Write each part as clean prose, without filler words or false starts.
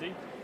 liturgy.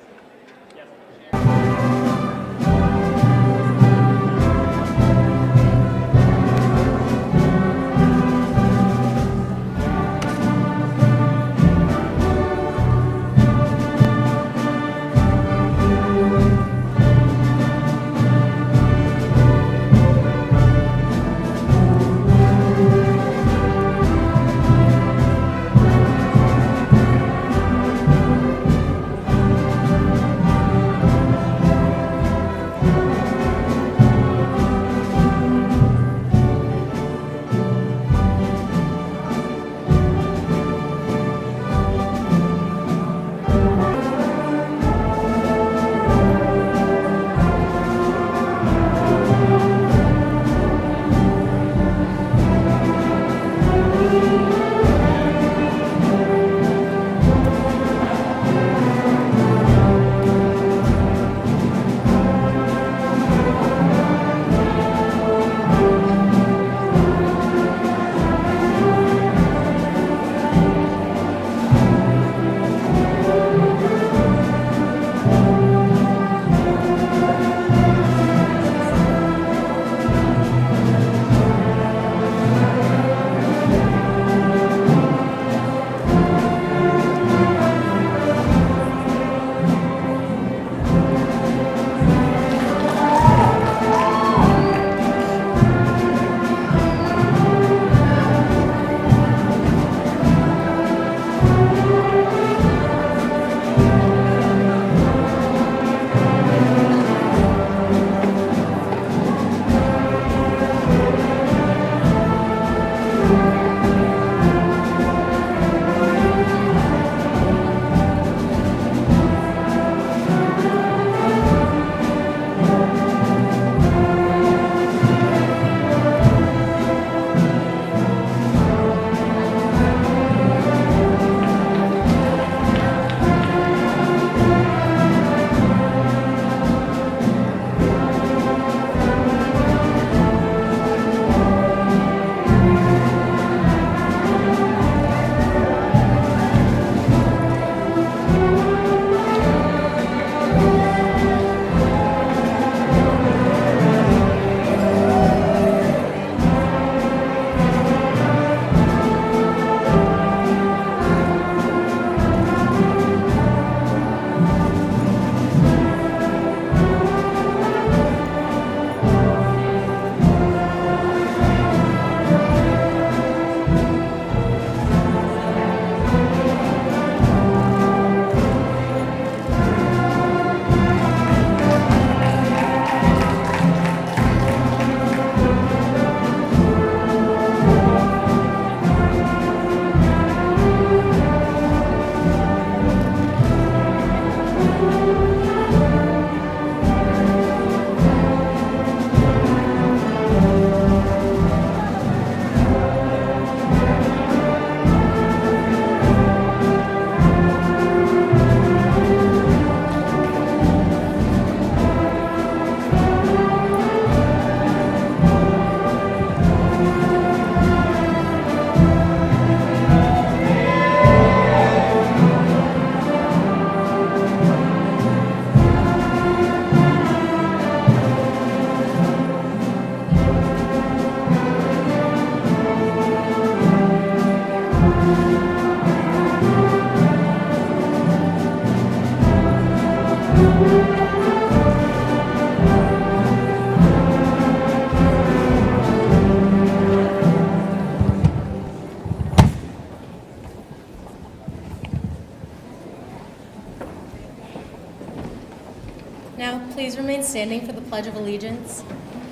Now, please remain standing for the Pledge of Allegiance.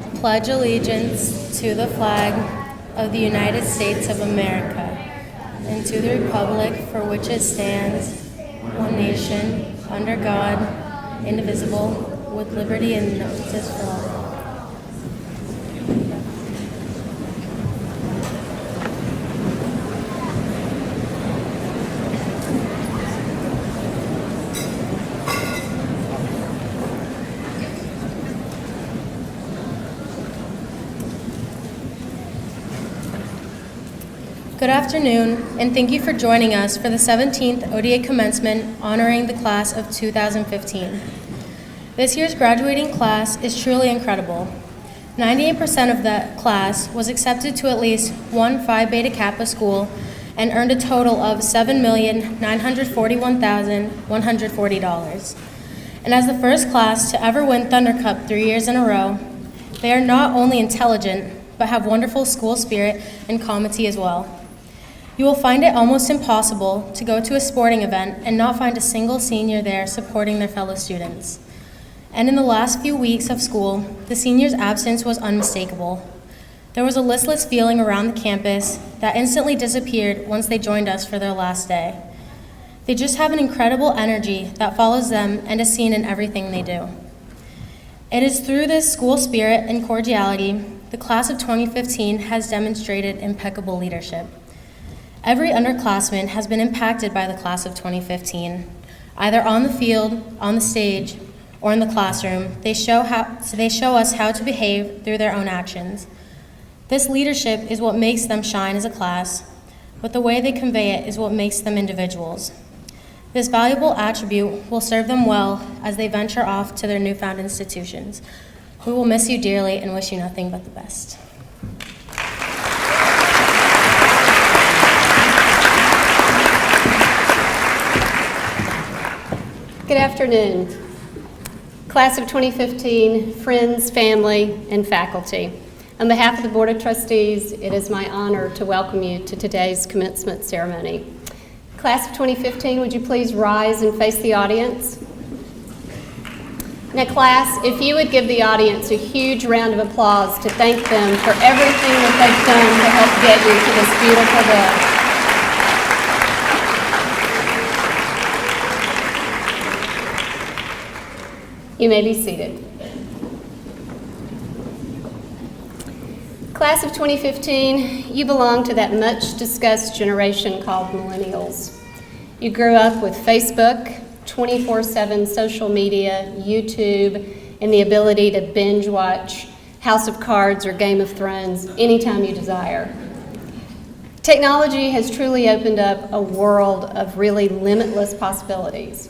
I pledge allegiance to the flag of the United States of America and to the republic for which it stands, one nation, under God, indivisible, with liberty and justice for all. Good afternoon, and thank you for joining us for the 17th ODA Commencement honoring the class of 2015. This year's graduating class is truly incredible. 98% of the class was accepted to at least one Phi Beta Kappa school and earned a total of $7,941,140. And as the first class to ever win Thunder Cup 3 years in a row, they are not only intelligent, but have wonderful school spirit and comity as well. You will find it almost impossible to go to a sporting event and not find a single senior there supporting their fellow students. And in the last few weeks of school, the seniors' absence was unmistakable. There was a listless feeling around the campus that instantly disappeared once they joined us for their last day. They just have an incredible energy that follows them and is seen in everything they do. It is through this school spirit and cordiality the class of 2015 has demonstrated impeccable leadership. Every underclassman has been impacted by the class of 2015, either on the field, on the stage, or in the classroom. They show us how to behave through their own actions. This leadership is what makes them shine as a class, but the way they convey it is what makes them individuals. This valuable attribute will serve them well as they venture off to their newfound institutions. We will miss you dearly and wish you nothing but the best. Good afternoon. Class of 2015, friends, family, and faculty. On behalf of the Board of Trustees, it is my honor to welcome you to today's commencement ceremony. Class of 2015, would you please rise and face the audience? Now class, if you would give the audience a huge round of applause to thank them for everything that they've done to help get you to this beautiful day. You may be seated. Class of 2015, you belong to that much discussed generation called millennials. You grew up with Facebook, 24/7 social media, YouTube, and the ability to binge watch House of Cards or Game of Thrones anytime you desire. Technology has truly opened up a world of really limitless possibilities.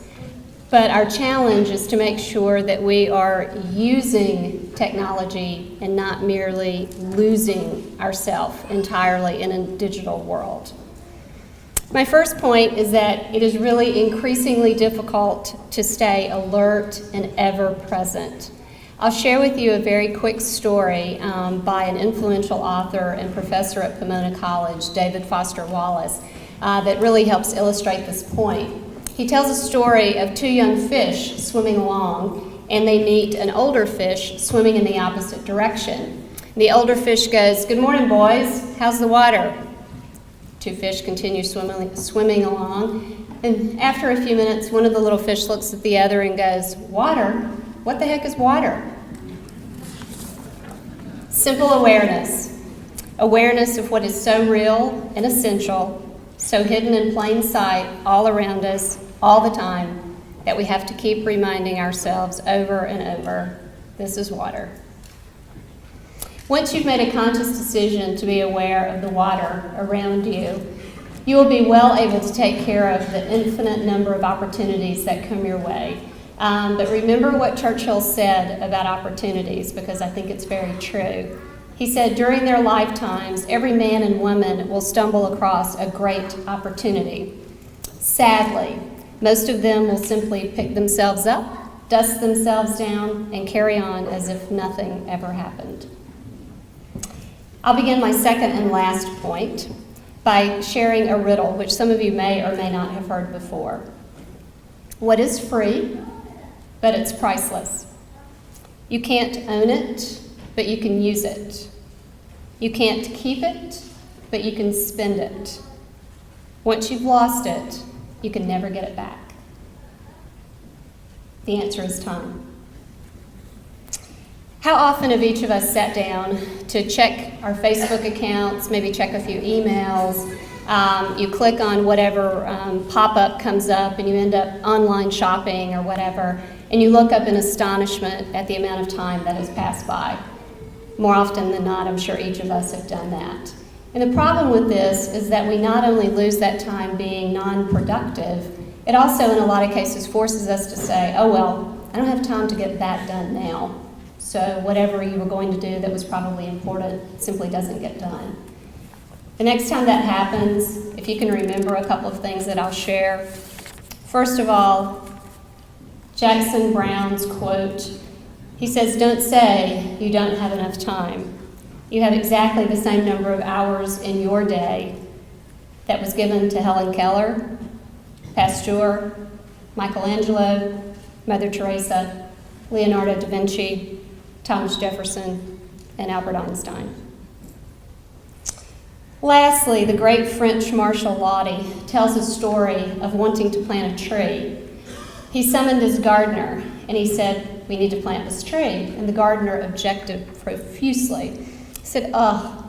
But our challenge is to make sure that we are using technology and not merely losing ourselves entirely in a digital world. My first point is that it is really increasingly difficult to stay alert and ever present. I'll share with you a very quick story by an influential author and professor at Pomona College, David Foster Wallace, that really helps illustrate this point. He tells a story of two young fish swimming along, and they meet an older fish swimming in the opposite direction. The older fish goes, "Good morning, boys. How's the water?" Two fish continue swimming along, and after a few minutes, one of the little fish looks at the other and goes, "Water? What the heck is water?" Simple awareness. Awareness of what is so real and essential, so hidden in plain sight all around us, all the time, that we have to keep reminding ourselves over and over, this is water. Once you've made a conscious decision to be aware of the water around you, you will be well able to take care of the infinite number of opportunities that come your way. But remember what Churchill said about opportunities, because I think it's very true. He said, during their lifetimes, every man and woman will stumble across a great opportunity. Sadly, most of them will simply pick themselves up, dust themselves down, and carry on as if nothing ever happened. I'll begin my second and last point by sharing a riddle, which some of you may or may not have heard before. What is free, but it's priceless? You can't own it, but you can use it. You can't keep it, but you can spend it. Once you've lost it, you can never get it back. The answer is time. How often have each of us sat down to check our Facebook accounts, maybe check a few emails, you click on whatever pop-up comes up and you end up online shopping or whatever, and you look up in astonishment at the amount of time that has passed by. More often than not, I'm sure each of us have done that. And the problem with this is that we not only lose that time being non-productive, it also in a lot of cases forces us to say, oh well, I don't have time to get that done now. So whatever you were going to do that was probably important simply doesn't get done. The next time that happens, if you can remember a couple of things that I'll share. First of all, Jackson Brown's quote, he says, "Don't say you don't have enough time. You have exactly the same number of hours in your day that was given to Helen Keller, Pasteur, Michelangelo, Mother Teresa, Leonardo da Vinci, Thomas Jefferson, and Albert Einstein." Lastly, the great French Marshal Lottie tells a story of wanting to plant a tree. He summoned his gardener, and he said, "We need to plant this tree." And the gardener objected profusely. He said, "Oh,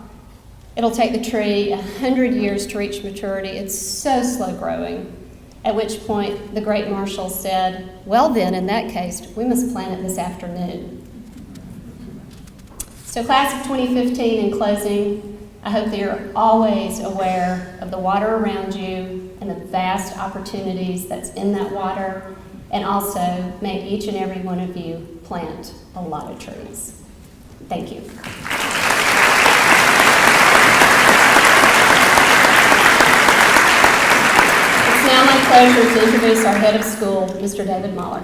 it'll take the tree 100 years to reach maturity. It's so slow growing." At which point, the great Marshal said, "Well then, in that case, we must plant it this afternoon." So class of 2015, in closing, I hope that you're always aware of the water around you and the vast opportunities that's in that water, and also may each and every one of you plant a lot of trees. Thank you. It's now my pleasure to introduce our head of school, Mr. David Mahler.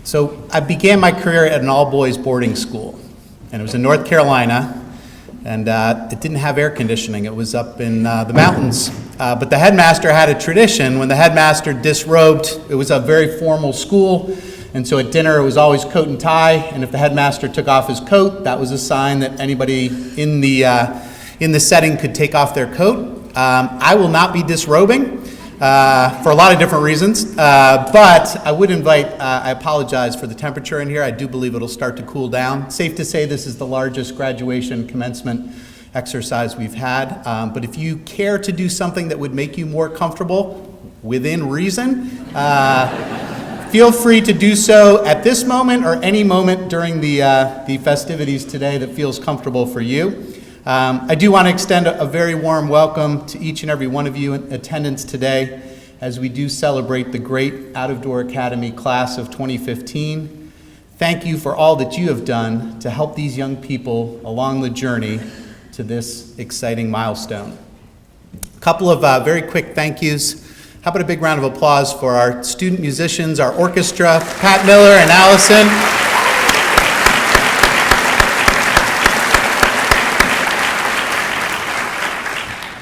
So I began my career at an all-boys boarding school, and it was in North Carolina, and it didn't have air conditioning. It was up in the mountains. But the headmaster had a tradition. When the headmaster disrobed, it was a very formal school, and so at dinner it was always coat and tie, and if the headmaster took off his coat, that was a sign that anybody in the setting could take off their coat. I will not be disrobing. For a lot of different reasons, but I would invite, I apologize for the temperature in here. I do believe it'll start to cool down. Safe to say this is the largest graduation commencement exercise we've had, but if you care to do something that would make you more comfortable within reason, feel free to do so at this moment or any moment during the festivities today that feels comfortable for you. I do want to extend a very warm welcome to each and every one of you in attendance today as we do celebrate the great Out-of-Door Academy class of 2015. Thank you for all that you have done to help these young people along the journey to this exciting milestone. A couple of very quick thank yous. How about a big round of applause for our student musicians, our orchestra, Pat Miller and Allison.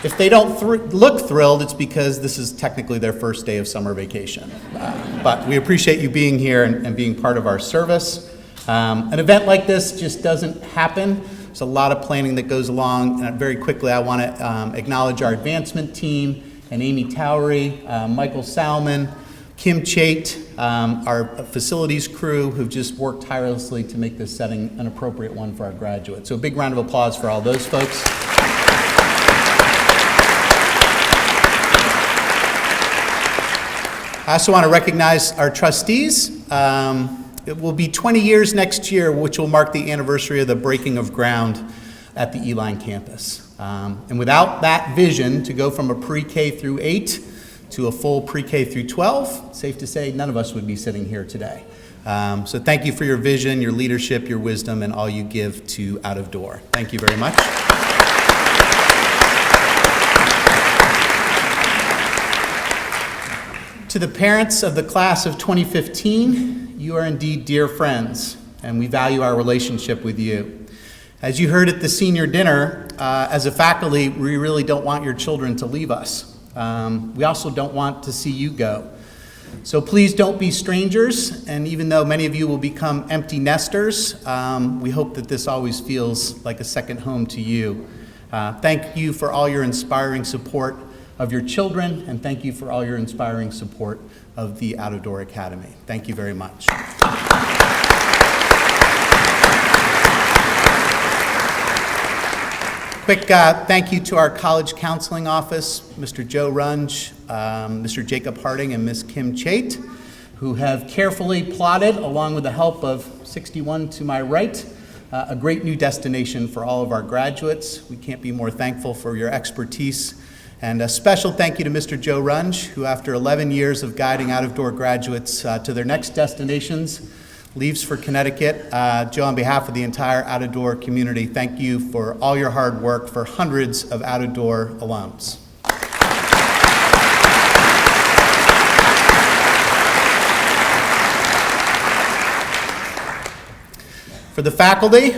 If they don't look thrilled, it's because this is technically their first day of summer vacation. But we appreciate you being here and being part of our service. An event like this just doesn't happen. There's a lot of planning that goes along. And very quickly, I want to acknowledge our advancement team and Amy Towery, Michael Salmon, Kim Chait, our facilities crew who've just worked tirelessly to make this setting an appropriate one for our graduates. So a big round of applause for all those folks. I also want to recognize our trustees. It will be 20 years next year, which will mark the anniversary of the breaking of ground at the Eline campus. And without that vision to go from a pre-K through 8 to a full pre-K through 12, safe to say none of us would be sitting here today. So thank you for your vision, your leadership, your wisdom, and all you give to Out of Door. Thank you very much. To the parents of the class of 2015, you are indeed dear friends, and we value our relationship with you. As you heard at the senior dinner, as a faculty, we really don't want your children to leave us. We also don't want to see you go. So please don't be strangers, and even though many of you will become empty nesters, we hope that this always feels like a second home to you. Thank you for all your inspiring support of your children, and thank you for all your inspiring support of the Out-of-Door Academy. Thank you very much. Quick thank you to our college counseling office, Mr. Joe Runge, Mr. Jacob Harding, and Ms. Kim Chait, who have carefully plotted, along with the help of 61 to my right, a great new destination for all of our graduates. We can't be more thankful for your expertise. And a special thank you to Mr. Joe Runge, who after 11 years of guiding out-of-door graduates to their next destinations, leaves for Connecticut. Joe, on behalf of the entire out-of-door community, thank you for all your hard work for hundreds of out-of-door alums. For the faculty,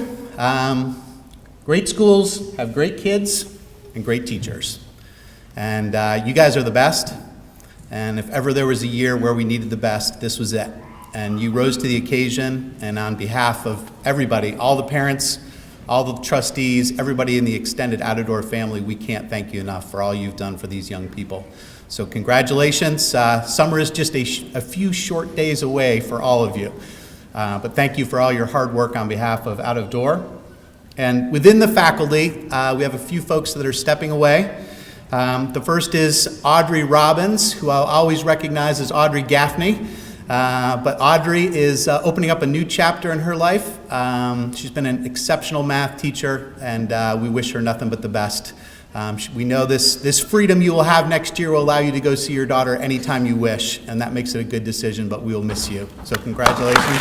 great schools have great kids and great teachers. And you guys are the best. And if ever there was a year where we needed the best, this was it. And you rose to the occasion, and on behalf of everybody, all the parents, all the trustees, everybody in the extended out-of-door family, we can't thank you enough for all you've done for these young people. So congratulations. Summer is just a few short days away for all of you. But thank you for all your hard work on behalf of out-of-door. And within the faculty, we have a few folks that are stepping away. The first is Audrey Robbins, who I'll always recognize as Audrey Gaffney. But Audrey is opening up a new chapter in her life. She's been an exceptional math teacher, and we wish her nothing but the best. We know this freedom you will have next year will allow you to go see your daughter anytime you wish, and that makes it a good decision, but we will miss you. So congratulations.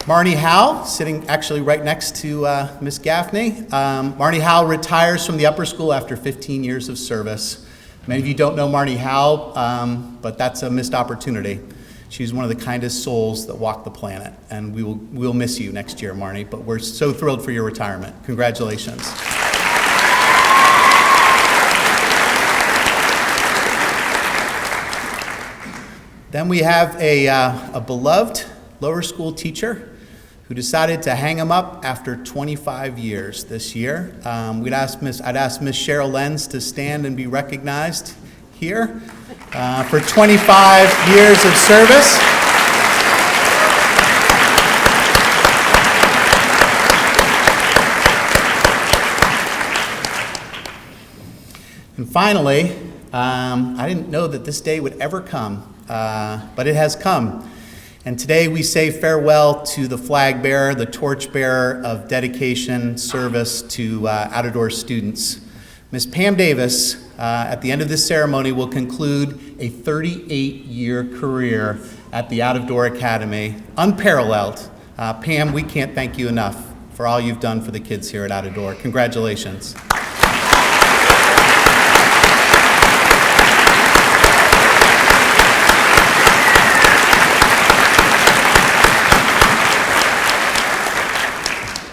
Marnie Howe, sitting actually right next to Miss Gaffney. Marnie Howe retires from the upper school after 15 years of service. Many of you don't know Marnie Howe, but that's a missed opportunity. She's one of the kindest souls that walk the planet, and we'll miss you next year, Marnie, but we're so thrilled for your retirement. Congratulations. Then we have a beloved lower school teacher who decided to hang him up after 25 years this year. I'd ask Miss Cheryl Lenz to stand and be recognized here for 25 years of service. And finally, I didn't know that this day would ever come, but it has come. And today we say farewell to the flag bearer, the torch bearer of dedication service to out-of-door students. Ms. Pam Davis, at the end of this ceremony, will conclude a 38-year career at the Out-of-Door Academy, unparalleled. Pam, we can't thank you enough for all you've done for the kids here at Out-of-Door. Congratulations.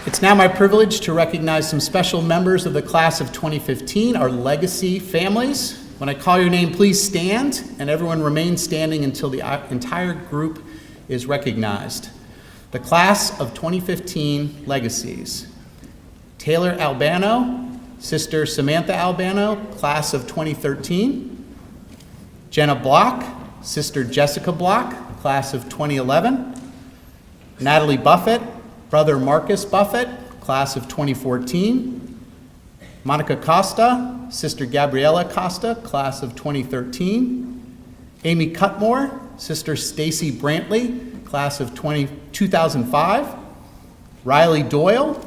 It's now my privilege to recognize some special members of the class of 2015, our legacy families. When I call your name, please stand, and everyone remain standing until the entire group is recognized. The class of 2015 legacies: Taylor Albano, Sister Samantha Albano, class of 2013. Jenna Block, Sister Jessica Block, class of 2011. Natalie Buffett, Brother Marcus Buffett, class of 2014. Monica Costa, Sister Gabriella Costa, class of 2013. Amy Cutmore, Sister Stacy Brantley, class of 2005. Riley Doyle,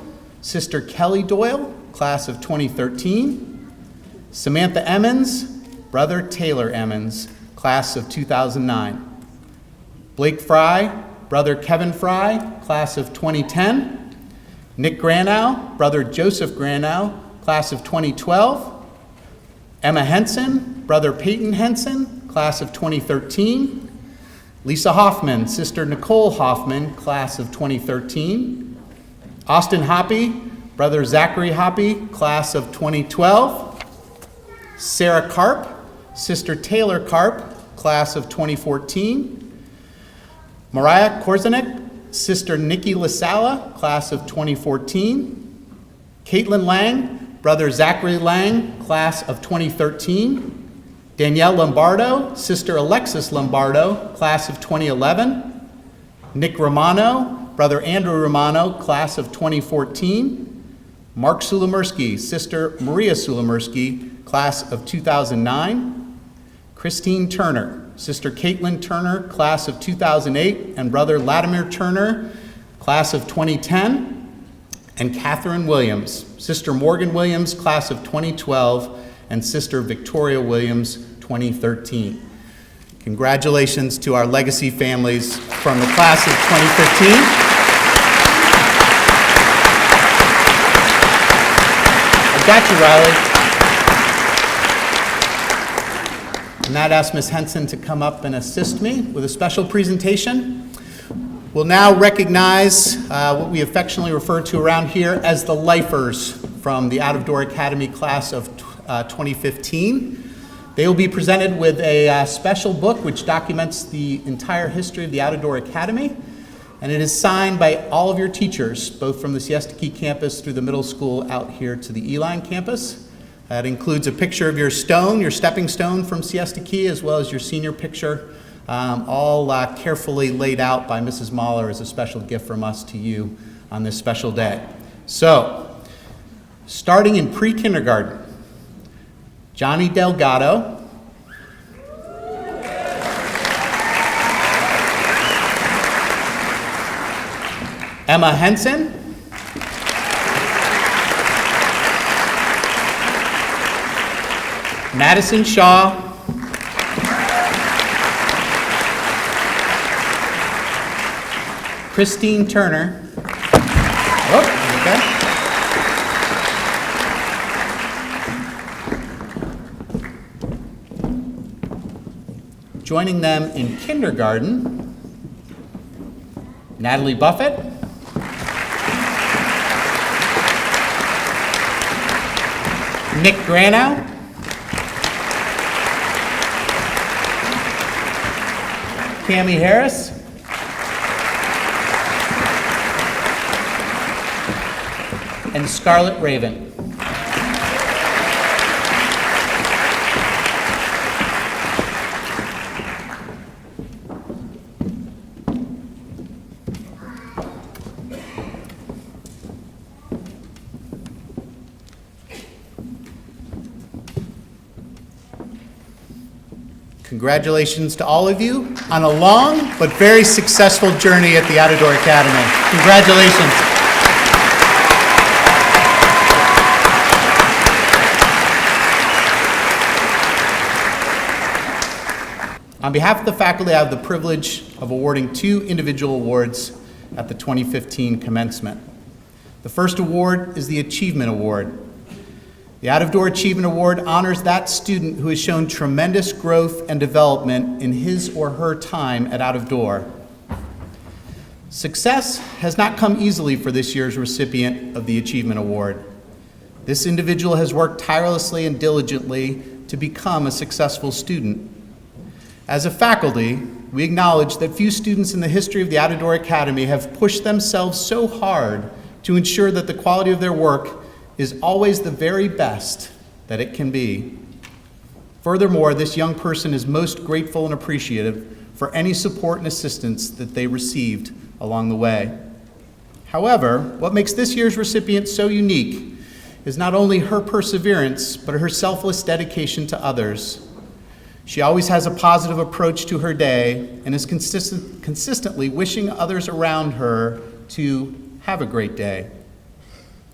Sister Kelly Doyle, class of 2013. Samantha Emmons, Brother Taylor Emmons, class of 2009. Blake Fry, Brother Kevin Fry, class of 2010. Nick Granow, Brother Joseph Granow, class of 2012. Emma Henson, Brother Peyton Henson, class of 2013. Lisa Hoffman, Sister Nicole Hoffman, class of 2013. Austin Hoppy, Brother Zachary Hoppy, class of 2012. Sarah Karp, Sister Taylor Karp, class of 2014. Mariah Korzanek, Sister Nikki LaSala, class of 2014. Caitlin Lang, Brother Zachary Lang, class of 2013. Danielle Lombardo, Sister Alexis Lombardo, class of 2011. Nick Romano, Brother Andrew Romano, class of 2014. Mark Sulimersky, Sister Maria Sulimersky, class of 2009. Christine Turner, Sister Caitlin Turner, class of 2008, and Brother Latimer Turner, class of 2010. And Catherine Williams, Sister Morgan Williams, class of 2012, and Sister Victoria Williams, 2013. Congratulations to our legacy families from the class of 2015. I got you, Riley. And that asked Ms. Henson to come up and assist me with a special presentation. We'll now recognize what we affectionately refer to around here as the lifers from the Out of Door Academy class of 2015. They will be presented with a special book which documents the entire history of the Out of Door Academy, and it is signed by all of your teachers, both from the Siesta Key campus through the middle school out here to the Eline campus. That includes a picture of your stone, your stepping stone from Siesta Key, as well as your senior picture, all carefully laid out by Mrs. Mahler as a special gift from us to you on this special day. So, starting in pre-kindergarten, Johnny Delgado, Emma Henson, Madison Shaw, Christine Turner. Okay. Joining them in kindergarten, Natalie Buffett, Nick Granow, Cammie Harris, and Scarlett Raven. Congratulations to all of you on a long but very successful journey at the Out of Door Academy. Congratulations. On behalf of the faculty, I have the privilege of awarding 2 individual awards at the 2015 commencement. The first award is the Achievement Award. The Out of Door Achievement Award honors that student who has shown tremendous growth and development in his or her time at Out of Door. Success has not come easily for this year's recipient of the Achievement Award. This individual has worked tirelessly and diligently to become a successful student. As a faculty, we acknowledge that few students in the history of the Out of Door Academy have pushed themselves so hard to ensure that the quality of their work is always the very best that it can be. Furthermore, this young person is most grateful and appreciative for any support and assistance that they received along the way. However, what makes this year's recipient so unique is not only her perseverance, but her selfless dedication to others. She always has a positive approach to her day and is consistently wishing others around her to have a great day.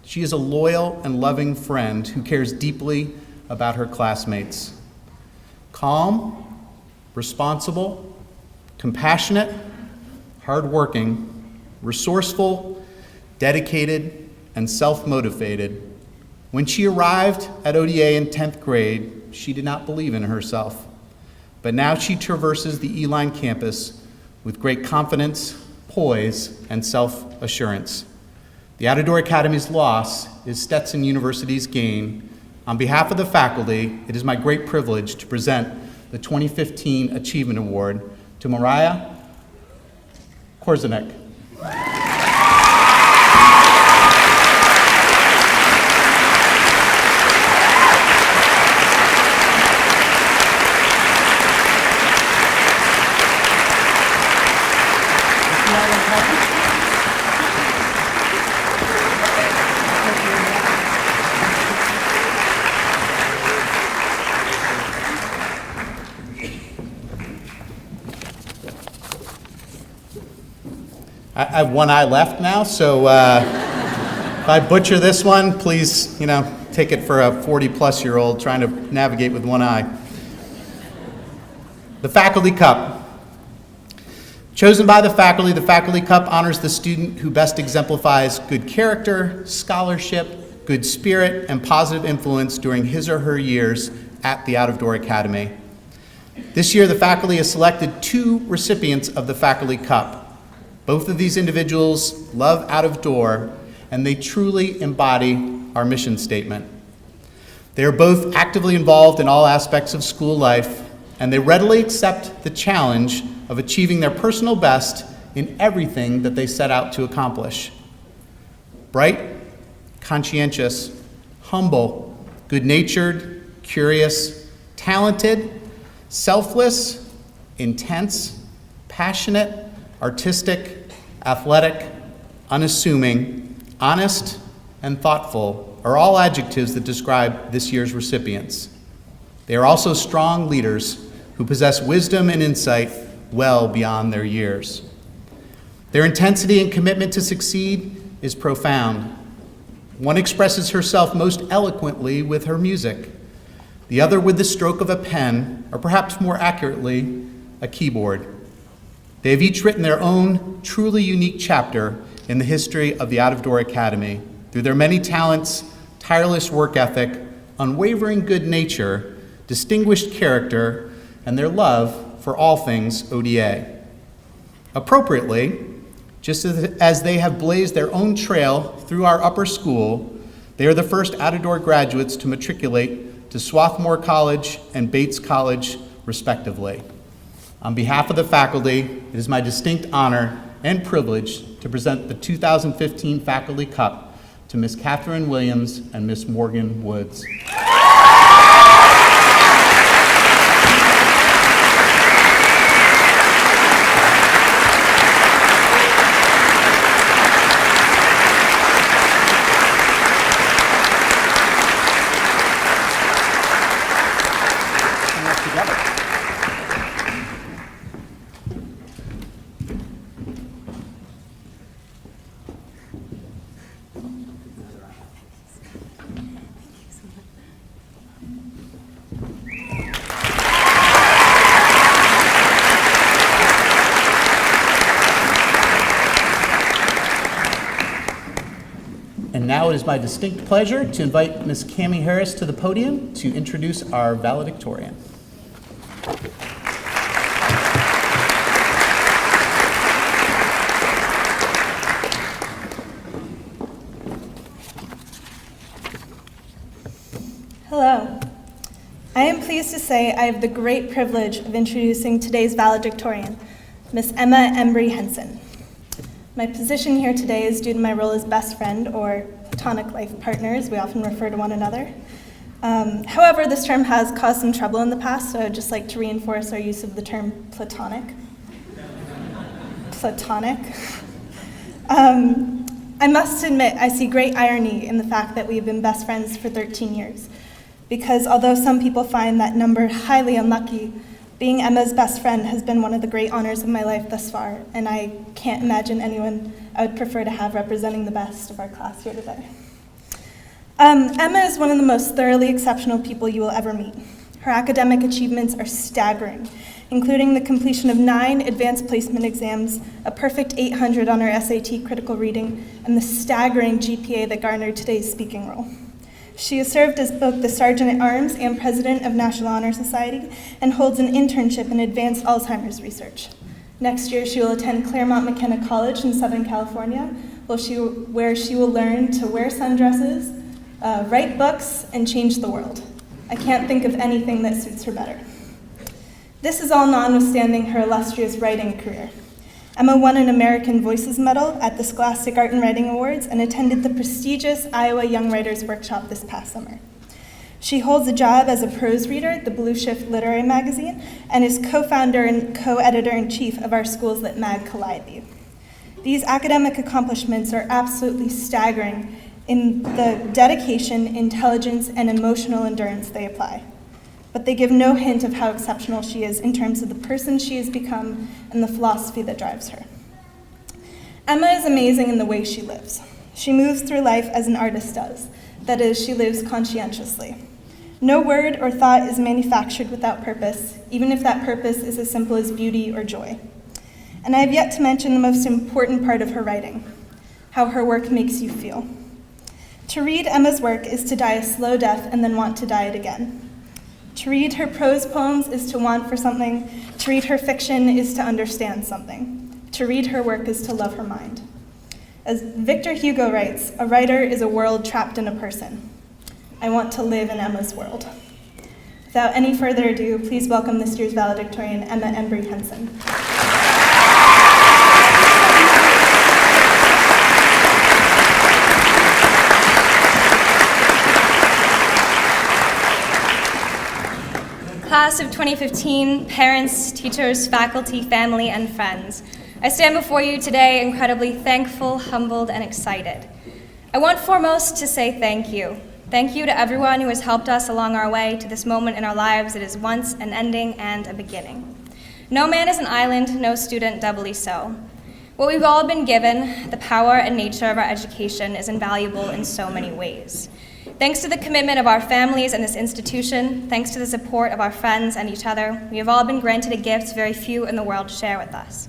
She is a loyal and loving friend who cares deeply about her classmates. Calm, responsible, compassionate, hardworking, resourceful, dedicated, and self-motivated. When she arrived at ODA in 10th grade, she did not believe in herself. But now she traverses the Eline campus with great confidence, poise, and self-assurance. The Out of Door Academy's loss is Stetson University's gain. On behalf of the faculty, it is my great privilege to present the 2015 Achievement Award to Mariah Korzanek. I have one eye left now, so if I butcher this one, please, take it for a 40-plus-year-old trying to navigate with one eye. The Faculty Cup. Chosen by the Faculty Cup honors the student who best exemplifies good character, scholarship, good spirit, and positive influence during his or her years at the Out of Door Academy. This year, the faculty has selected 2 recipients of the Faculty Cup. Both of these individuals love Out of Door, and they truly embody our mission statement. They are both actively involved in all aspects of school life, and they readily accept the challenge of achieving their personal best in everything that they set out to accomplish. Bright, conscientious, humble, good-natured, curious, talented, selfless, intense, passionate, artistic, athletic, unassuming, honest, and thoughtful are all adjectives that describe this year's recipients. They are also strong leaders who possess wisdom and insight well beyond their years. Their intensity and commitment to succeed is profound. One expresses herself most eloquently with her music, the other with the stroke of a pen, or perhaps more accurately, a keyboard. They have each written their own truly unique chapter in the history of the Out of Door Academy through their many talents, tireless work ethic, unwavering good nature, distinguished character, and their love for all things ODA. Appropriately, just as they have blazed their own trail through our upper school, they are the first out-of-door graduates to matriculate to Swarthmore College and Bates College, respectively. On behalf of the faculty, it is my distinct honor and privilege to present the 2015 Faculty Cup to Ms. Catherine Williams and Ms. Morgan Woods. And now it is my distinct pleasure to invite Ms. Cammie Harris to the podium to introduce our valedictorian. Hello. I am pleased to say I have the great privilege of introducing today's valedictorian, Ms. Emma Embry Henson. My position here today is due to my role as best friend, or platonic life partner, as we often refer to one another. However, this term has caused some trouble in the past, so I'd just like to reinforce our use of the term platonic. Platonic. I must admit, I see great irony in the fact that we have been best friends for 13 years, because although some people find that number highly unlucky, being Emma's best friend has been one of the great honors of my life thus far, and I can't imagine anyone I would prefer to have representing the best of our class here today. Emma is one of the most thoroughly exceptional people you will ever meet. Her academic achievements are staggering, including the completion of 9 advanced placement exams, a perfect 800 on her SAT critical reading, and the staggering GPA that garnered today's speaking role. She has served as both the Sergeant-at-Arms and President of National Honor Society and holds an internship in advanced Alzheimer's research. Next year, she will attend Claremont McKenna College in Southern California, where she will learn to wear sundresses, write books, and change the world. I can't think of anything that suits her better. This is all notwithstanding her illustrious writing career. Emma won an American Voices Medal at the Scholastic Art and Writing Awards and attended the prestigious Iowa Young Writers Workshop this past summer. She holds a job as a prose reader at the Blue Shift Literary Magazine and is co-founder and co-editor-in-chief of our Schools Lit Mag Calliope. These academic accomplishments are absolutely staggering in the dedication, intelligence, and emotional endurance they apply. But they give no hint of how exceptional she is in terms of the person she has become and the philosophy that drives her. Emma is amazing in the way she lives. She moves through life as an artist does. That is, she lives conscientiously. No word or thought is manufactured without purpose, even if that purpose is as simple as beauty or joy. And I have yet to mention the most important part of her writing, how her work makes you feel. To read Emma's work is to die a slow death and then want to die it again. To read her prose poems is to want for something. To read her fiction is to understand something. To read her work is to love her mind. As Victor Hugo writes, a writer is a world trapped in a person. I want to live in Emma's world. Without any further ado, please welcome this year's valedictorian, Emma Embry Henson. Class of 2015, parents, teachers, faculty, family, and friends, I stand before you today incredibly thankful, humbled, and excited. I want foremost to say thank you. Thank you to everyone who has helped us along our way to this moment in our lives that is once an ending and a beginning. No man is an island, no student doubly so. What we've all been given, the power and nature of our education, is invaluable in so many ways. Thanks to the commitment of our families and this institution, thanks to the support of our friends and each other, we have all been granted a gift very few in the world share with us.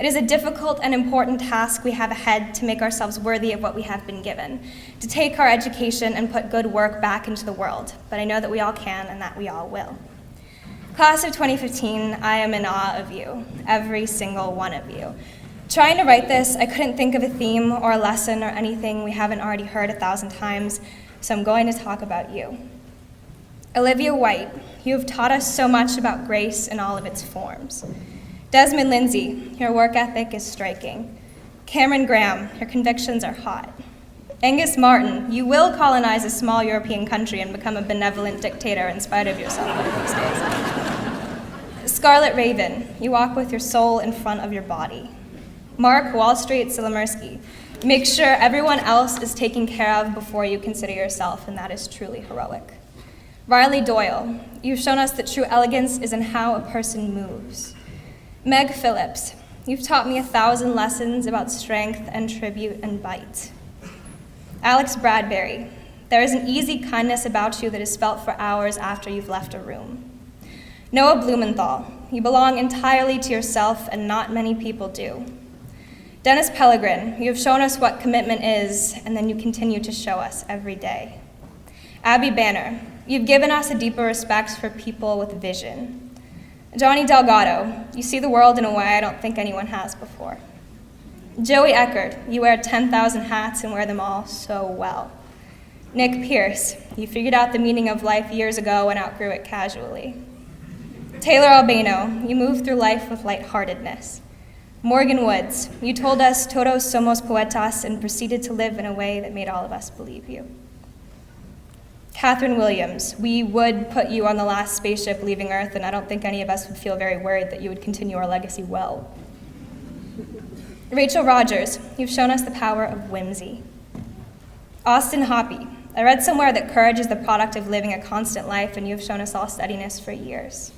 It is a difficult and important task we have ahead to make ourselves worthy of what we have been given, to take our education and put good work back into the world, but I know that we all can and that we all will. Class of 2015, I am in awe of you, every single one of you. Trying to write this, I couldn't think of a theme or a lesson or anything we haven't already heard 1,000 times, so I'm going to talk about you. Olivia White, you have taught us so much about grace in all of its forms. Desmond Lindsay, your work ethic is striking. Cameron Graham, your convictions are hot. Angus Martin, you will colonize a small European country and become a benevolent dictator in spite of yourself one of these days. Scarlet Raven, you walk with your soul in front of your body. Mark Wall Street Silimersky, make sure everyone else is taken care of before you consider yourself, and that is truly heroic. Riley Doyle, you've shown us that true elegance is in how a person moves. Meg Phillips, you've taught me 1,000 lessons about strength and tribute and bite. Alex Bradbury, there is an easy kindness about you that is felt for hours after you've left a room. Noah Blumenthal, you belong entirely to yourself and not many people do. Dennis Pellegrin, you have shown us what commitment is, and then you continue to show us every day. Abby Banner, you've given us a deeper respect for people with vision. Johnny Delgado, you see the world in a way I don't think anyone has before. Joey Eckert, you wear 10,000 hats and wear them all so well. Nick Pierce, you figured out the meaning of life years ago and outgrew it casually. Taylor Albano, you move through life with lightheartedness. Morgan Woods, you told us todos somos poetas and proceeded to live in a way that made all of us believe you. Catherine Williams, we would put you on the last spaceship leaving Earth, and I don't think any of us would feel very worried that you would continue our legacy well. Rachel Rogers, you've shown us the power of whimsy. Austin Hoppy, I read somewhere that courage is the product of living a constant life, and you've shown us all steadiness for years.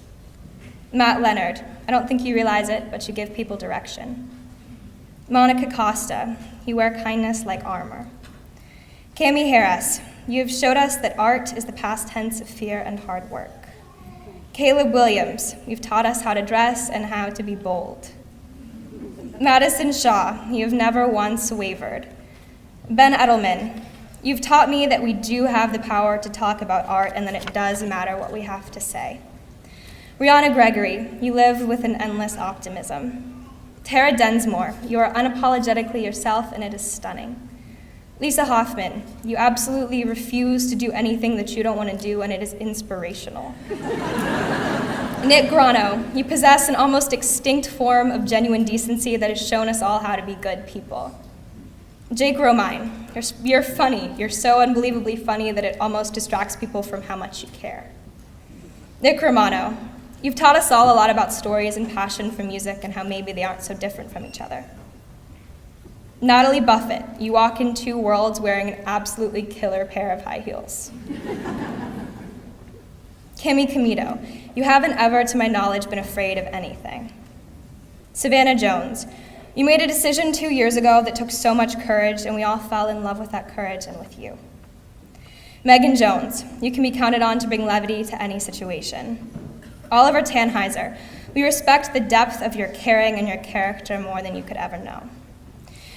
Matt Leonard, I don't think you realize it, but you give people direction. Monica Costa, you wear kindness like armor. Cami Harris, you have showed us that art is the past tense of fear and hard work. Caleb Williams, you've taught us how to dress and how to be bold. Madison Shaw, you have never once wavered. Ben Edelman, you've taught me that we do have the power to talk about art and that it does matter what we have to say. Rihanna Gregory, you live with an endless optimism. Tara Densmore, you are unapologetically yourself and it is stunning. Lisa Hoffman, you absolutely refuse to do anything that you don't want to do, and it is inspirational. Nick Grano, you possess an almost extinct form of genuine decency that has shown us all how to be good people. Jake Romine, you're funny. You're so unbelievably funny that it almost distracts people from how much you care. Nick Romano, you've taught us all a lot about stories and passion for music and how maybe they aren't so different from each other. Natalie Buffett, you walk in two worlds wearing an absolutely killer pair of high heels. Kimmy Camito, you haven't ever, to my knowledge, been afraid of anything. Savannah Jones, You made a decision 2 years ago that took so much courage, and we all fell in love with that courage and with you. Megan Jones, you can be counted on to bring levity to any situation. Oliver Tannheiser, we respect the depth of your caring and your character more than you could ever know.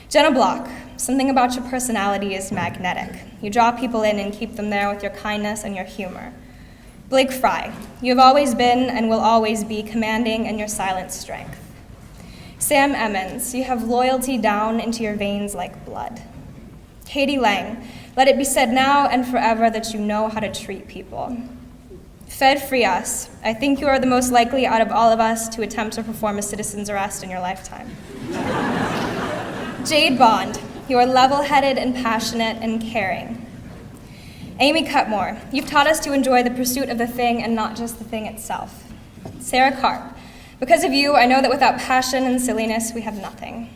Jenna Block, something about your personality is magnetic. You draw people in and keep them there with your kindness and your humor. Blake Fry, you have always been and will always be commanding in your silent strength. Sam Emmons, you have loyalty down into your veins like blood. Katie Lang, let it be said now and forever that you know how to treat people. Fed Frias, I think you are the most likely out of all of us to attempt to perform a citizen's arrest in your lifetime. Jade Bond, you are level-headed and passionate and caring. Amy Cutmore, you've taught us to enjoy the pursuit of the thing and not just the thing itself. Sarah Karp, because of you, I know that without passion and silliness, we have nothing.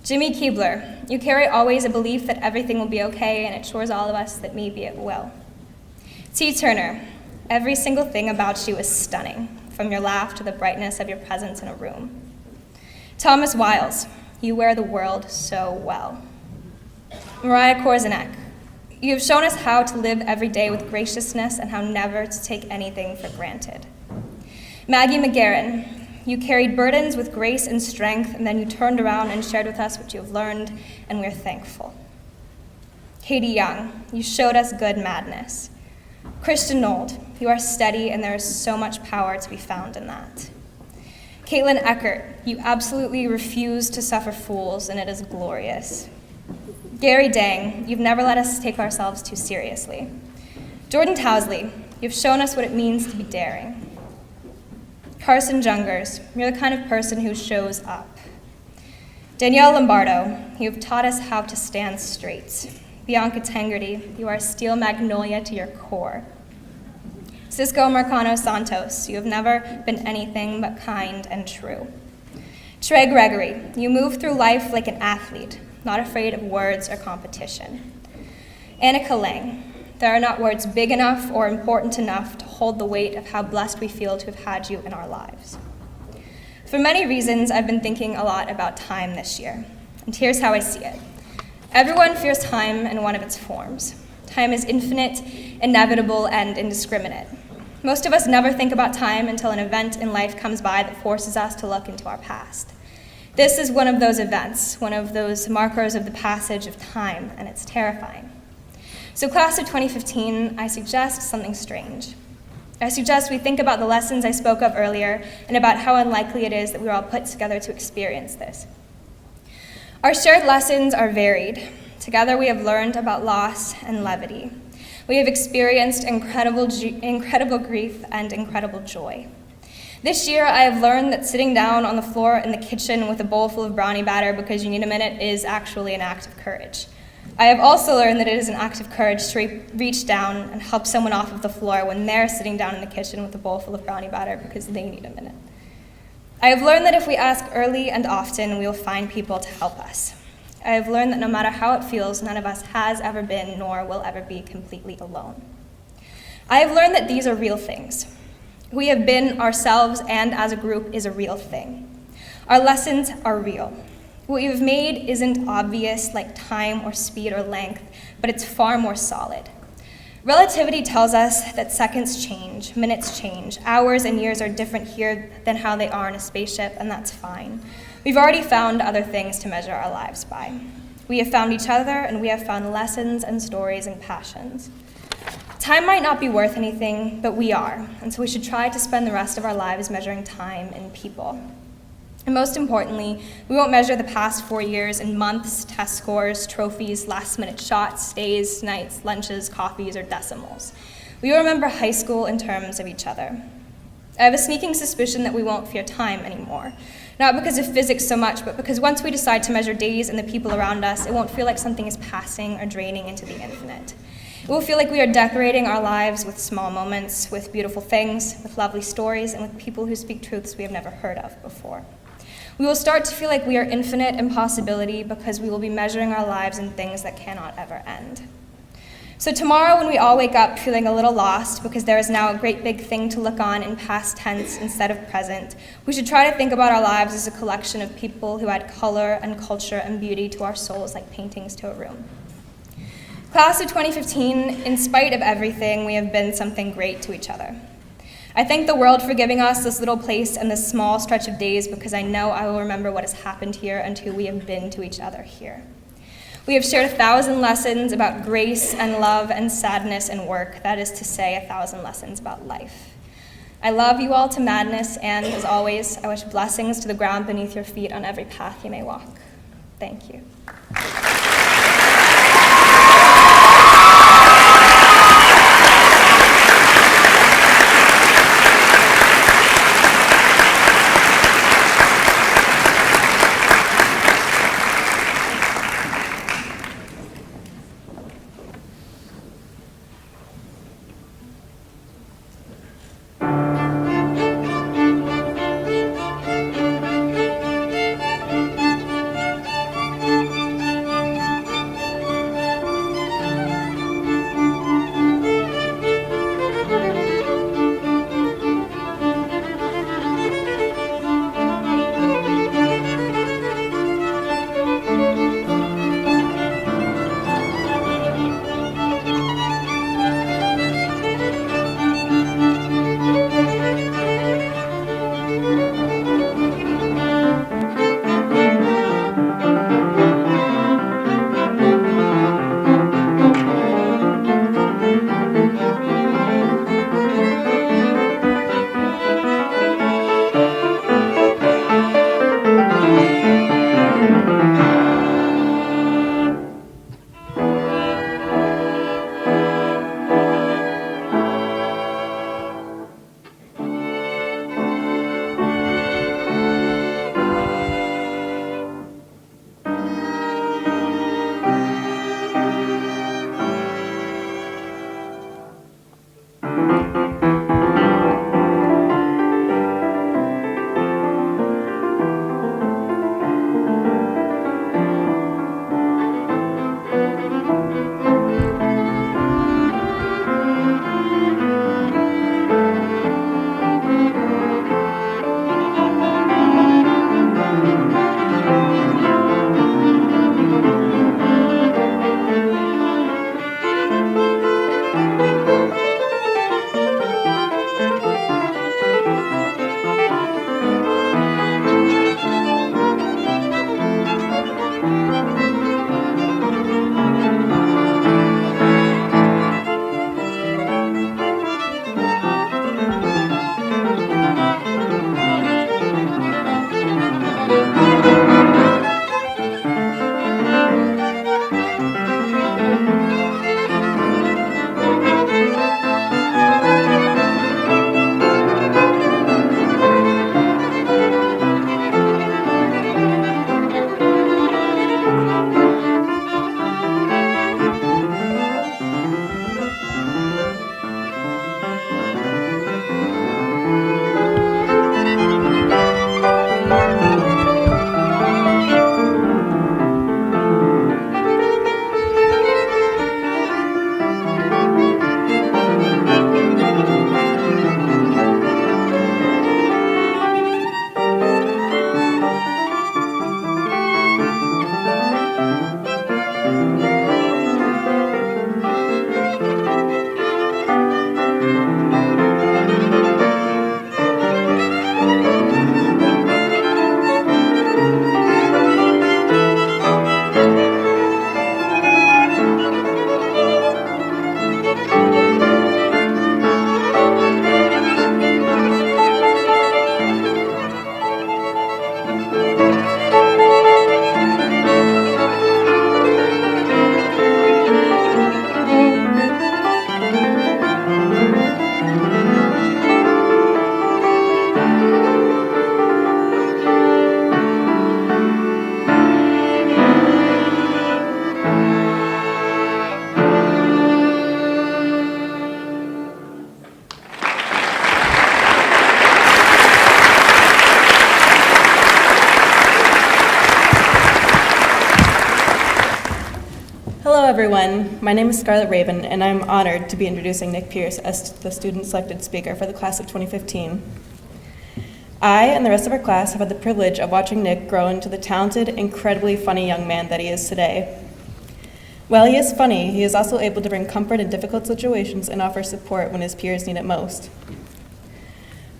Jimmy Keebler, you carry always a belief that everything will be okay, and it assures all of us that maybe it will. T. Turner, every single thing about you is stunning, from your laugh to the brightness of your presence in a room. Thomas Wiles, you wear the world so well. Mariah Korzanek, you have shown us how to live every day with graciousness and how never to take anything for granted. Maggie McGarren, you carried burdens with grace and strength, and then you turned around and shared with us what you have learned, and we're thankful. Katie Young, you showed us good madness. Christian Nold, you are steady, and there is so much power to be found in that. Caitlin Eckert, you absolutely refuse to suffer fools, and it is glorious. Gary Dang, you've never let us take ourselves too seriously. Jordan Towsley, you've shown us what it means to be daring. Carson Jungers, you're the kind of person who shows up. Danielle Lombardo, you have taught us how to stand straight. Bianca Tangerty, you are a steel magnolia to your core. Cisco Marcano Santos, you have never been anything but kind and true. Trey Gregory, you move through life like an athlete, not afraid of words or competition. Annika Lang, there are not words big enough or important enough to hold the weight of how blessed we feel to have had you in our lives. For many reasons, I've been thinking a lot about time this year, and here's how I see it. Everyone fears time in one of its forms. Time is infinite, inevitable, and indiscriminate. Most of us never think about time until an event in life comes by that forces us to look into our past. This is one of those events, one of those markers of the passage of time, and it's terrifying. So class of 2015, I suggest something strange. I suggest we think about the lessons I spoke of earlier and about how unlikely it is that we were all put together to experience this. Our shared lessons are varied. Together we have learned about loss and levity. We have experienced incredible grief and incredible joy. This year I have learned that sitting down on the floor in the kitchen with a bowl full of brownie batter because you need a minute is actually an act of courage. I have also learned that it is an act of courage to reach down and help someone off of the floor when they're sitting down in the kitchen with a bowl full of brownie batter because they need a minute. I have learned that if we ask early and often, we will find people to help us. I have learned that no matter how it feels, none of us has ever been nor will ever be completely alone. I have learned that these are real things. We have been ourselves and as a group is a real thing. Our lessons are real. What you have made isn't obvious like time or speed or length, but it's far more solid. Relativity tells us that seconds change, minutes change, hours and years are different here than how they are in a spaceship, and that's fine. We've already found other things to measure our lives by. We have found each other, and we have found lessons and stories and passions. Time might not be worth anything, but we are, and so we should try to spend the rest of our lives measuring time and people. And most importantly, we won't measure the past 4 years in months, test scores, trophies, last-minute shots, days, nights, lunches, coffees, or decimals. We will remember high school in terms of each other. I have a sneaking suspicion that we won't fear time anymore. Not because of physics so much, but because once we decide to measure days and the people around us, it won't feel like something is passing or draining into the infinite. It will feel like we are decorating our lives with small moments, with beautiful things, with lovely stories, and with people who speak truths we have never heard of before. We will start to feel like we are infinite in possibility because we will be measuring our lives in things that cannot ever end. So tomorrow when we all wake up feeling a little lost because there is now a great big thing to look on in past tense instead of present, we should try to think about our lives as a collection of people who add color and culture and beauty to our souls like paintings to a room. Class of 2015, in spite of everything, we have been something great to each other. I thank the world for giving us this little place and this small stretch of days because I know I will remember what has happened here and who we have been to each other here. We have shared 1,000 lessons about grace and love and sadness and work, that is to say, 1,000 lessons about life. I love you all to madness, and as always, I wish blessings to the ground beneath your feet on every path you may walk. Thank you. Hello everyone, my name is Scarlett Raven and I'm honored to be introducing Nick Pierce as the student selected speaker for the class of 2015. I and the rest of our class have had the privilege of watching Nick grow into the talented, incredibly funny young man that he is today. While he is funny, he is also able to bring comfort in difficult situations and offer support when his peers need it most.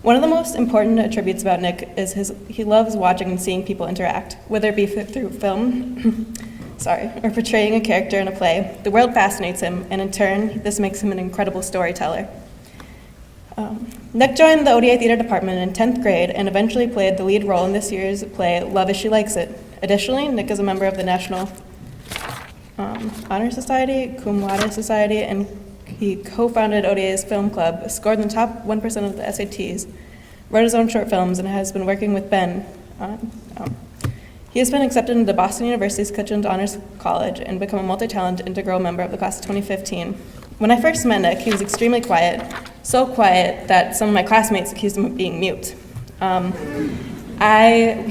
One of the most important attributes about Nick is he loves watching and seeing people interact, whether it be through film, or portraying a character in a play. The world fascinates him, and in turn, this makes him an incredible storyteller. Nick joined the ODA theater department in 10th grade and eventually played the lead role in this year's play, Love as She Likes It. Additionally, Nick is a member of the National Honor Society, Cum Laude Society, and he co-founded ODA's film club, scored in the top 1% of the SATs, wrote his own short films, and has been working with Ben on He has been accepted into Boston University's Kitchens Honors College and become a multi-talent integral member of the class of 2015. When I first met Nick, he was extremely quiet, so quiet that some of my classmates accused him of being mute. He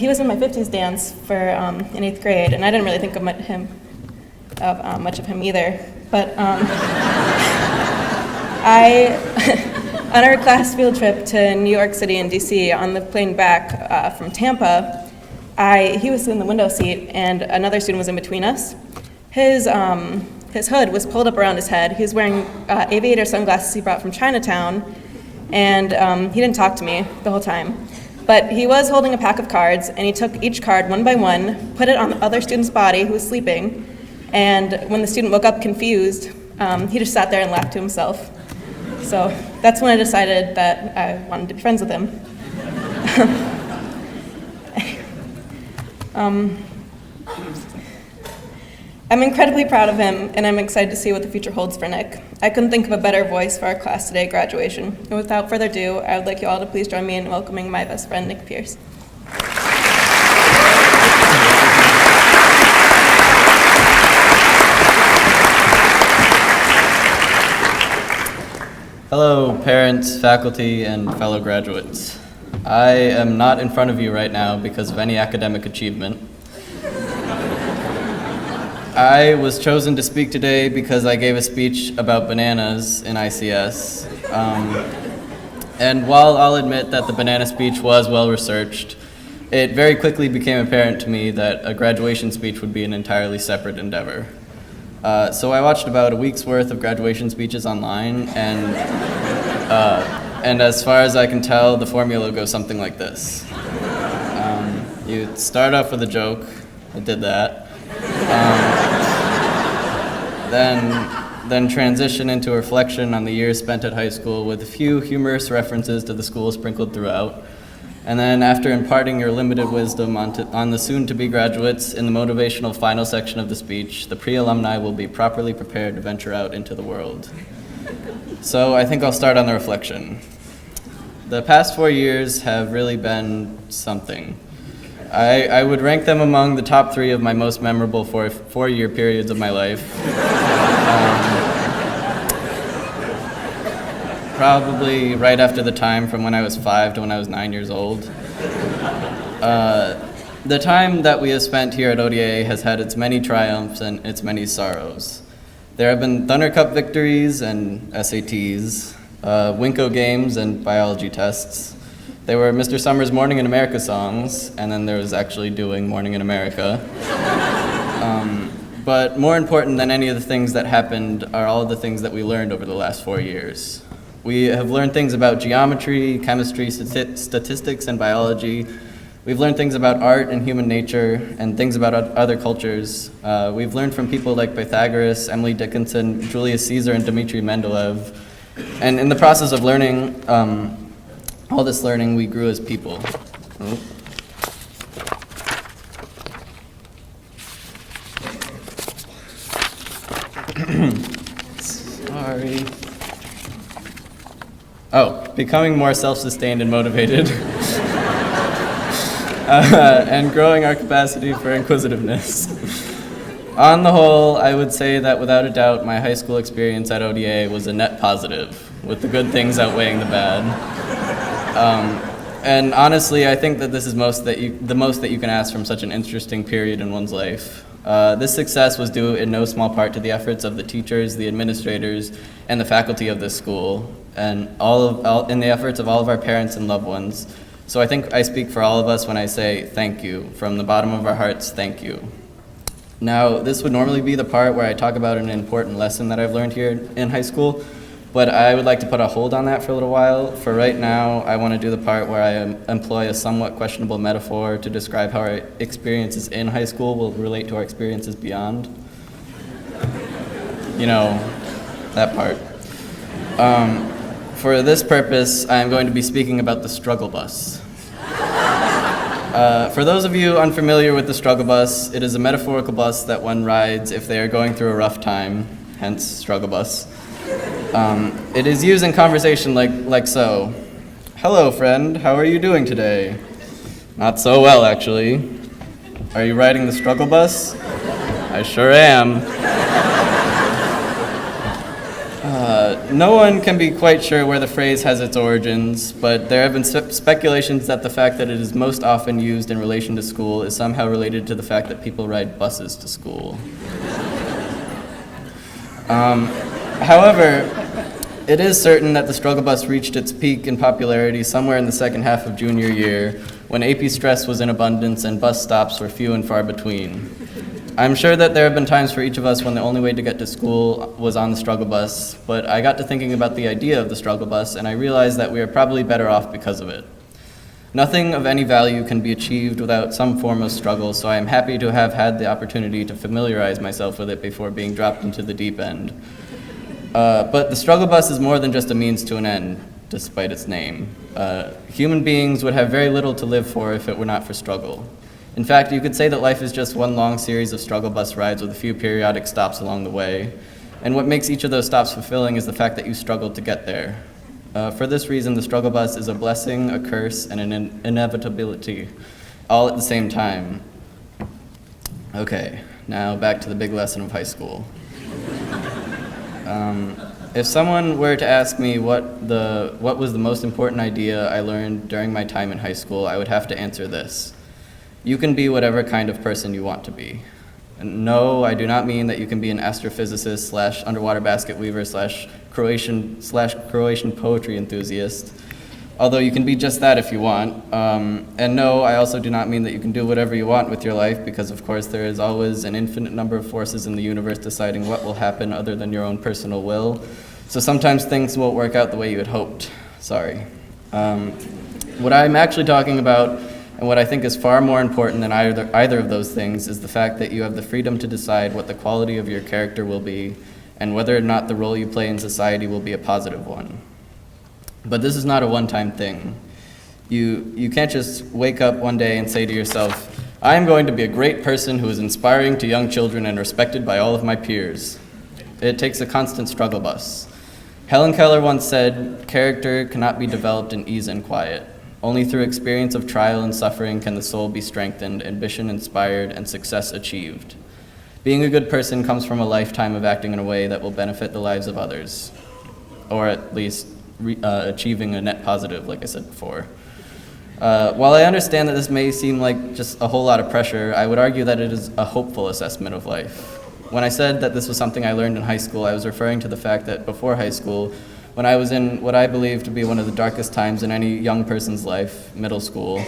was in my 50s dance in 8th grade, and I didn't really think of much of him either. But on our class field trip to New York City and DC, on the plane back from Tampa, he was in the window seat, and another student was in between us. His hood was pulled up around his head. He was wearing aviator sunglasses he brought from Chinatown, and he didn't talk to me the whole time. But he was holding a pack of cards, and he took each card one by one, put it on the other student's body who was sleeping, and when the student woke up confused, he just sat there and laughed to himself. So that's when I decided that I wanted to be friends with him. I'm incredibly proud of him, and I'm excited to see what the future holds for Nick. I couldn't think of a better voice for our class today at graduation. And without further ado, I would like you all to please join me in welcoming my best friend, Nick Pierce. Hello, parents, faculty, and fellow graduates. I am not in front of you right now because of any academic achievement. I was chosen to speak today because I gave a speech about bananas in ICS. And while I'll admit that the banana speech was well-researched, it very quickly became apparent to me that a graduation speech would be an entirely separate endeavor. So I watched about a week's worth of graduation speeches online, and as far as I can tell, the formula goes something like this. You start off with a joke. I did that. Then transition into a reflection on the years spent at high school with a few humorous references to the school sprinkled throughout. And then after imparting your limited wisdom on the soon-to-be graduates in the motivational final section of the speech, the pre-alumni will be properly prepared to venture out into the world. So I think I'll start on the reflection. The past 4 years have really been something. I would rank them among the top 3 of my most memorable four-year periods of my life. Probably right after the time from when I was 5 to when I was 9 years old. The time that we have spent here at ODA has had its many triumphs and its many sorrows. There have been Thunder Cup victories and SATs, Winco games and biology tests. There were Mr. Summer's Morning in America songs, and then there was actually doing Morning in America. But more important than any of the things that happened are all of the things that we learned over the last 4 years. We have learned things about geometry, chemistry, statistics, and biology. We've learned things about art and human nature and things about other cultures. We've learned from people like Pythagoras, Emily Dickinson, Julius Caesar, and Dmitri Mendeleev. And in the process of learning, all this learning, we grew as people. Sorry. Becoming more self-sustained and motivated. And growing our capacity for inquisitiveness. On the whole, I would say that without a doubt, my high school experience at ODA was a net positive, with the good things outweighing the bad. And honestly, I think that this is the most that you can ask from such an interesting period in one's life. This success was due in no small part to the efforts of the teachers, the administrators, and the faculty of this school, and in the efforts of all of our parents and loved ones. So I think I speak for all of us when I say thank you. From the bottom of our hearts, thank you. Now, this would normally be the part where I talk about an important lesson that I've learned here in high school, but I would like to put a hold on that for a little while. For right now, I want to do the part where I employ a somewhat questionable metaphor to describe how our experiences in high school will relate to our experiences beyond. You know, that part. For this purpose, I am going to be speaking about the struggle bus. For those of you unfamiliar with the struggle bus, it is a metaphorical bus that one rides if they are going through a rough time, hence struggle bus. It is used in conversation like so. Hello, friend, how are you doing today? Not so well, actually. Are you riding the struggle bus? I sure am. No one can be quite sure where the phrase has its origins, but there have been speculations that the fact that it is most often used in relation to school is somehow related to the fact that people ride buses to school. However, it is certain that the struggle bus reached its peak in popularity somewhere in the second half of junior year, when AP stress was in abundance and bus stops were few and far between. I'm sure that there have been times for each of us when the only way to get to school was on the struggle bus, but I got to thinking about the idea of the struggle bus, and I realized that we are probably better off because of it. Nothing of any value can be achieved without some form of struggle, so I am happy to have had the opportunity to familiarize myself with it before being dropped into the deep end. But the struggle bus is more than just a means to an end, despite its name. Human beings would have very little to live for if it were not for struggle. In fact, you could say that life is just one long series of struggle bus rides with a few periodic stops along the way. And what makes each of those stops fulfilling is the fact that you struggled to get there. For this reason, the struggle bus is a blessing, a curse, and an inevitability, all at the same time. Okay, now back to the big lesson of high school. If someone were to ask me what was the most important idea I learned during my time in high school, I would have to answer this. You can be whatever kind of person you want to be. And no, I do not mean that you can be an astrophysicist / underwater basket weaver / Croatian poetry enthusiast, although you can be just that if you want. And no, I also do not mean that you can do whatever you want with your life, because of course there is always an infinite number of forces in the universe deciding what will happen other than your own personal will. So sometimes things won't work out the way you had hoped. Sorry. What I'm actually talking about, and what I think is far more important than either of those things, is the fact that you have the freedom to decide what the quality of your character will be and whether or not the role you play in society will be a positive one. But this is not a one-time thing. You can't just wake up one day and say to yourself, I am going to be a great person who is inspiring to young children and respected by all of my peers. It takes a constant struggle bus. Helen Keller once said, character cannot be developed in ease and quiet. Only through experience of trial and suffering can the soul be strengthened, ambition inspired, and success achieved. Being a good person comes from a lifetime of acting in a way that will benefit the lives of others, or at least achieving a net positive, like I said before. While I understand that this may seem like just a whole lot of pressure, I would argue that it is a hopeful assessment of life. When I said that this was something I learned in high school, I was referring to the fact that before high school, when I was in what I believe to be one of the darkest times in any young person's life, middle school,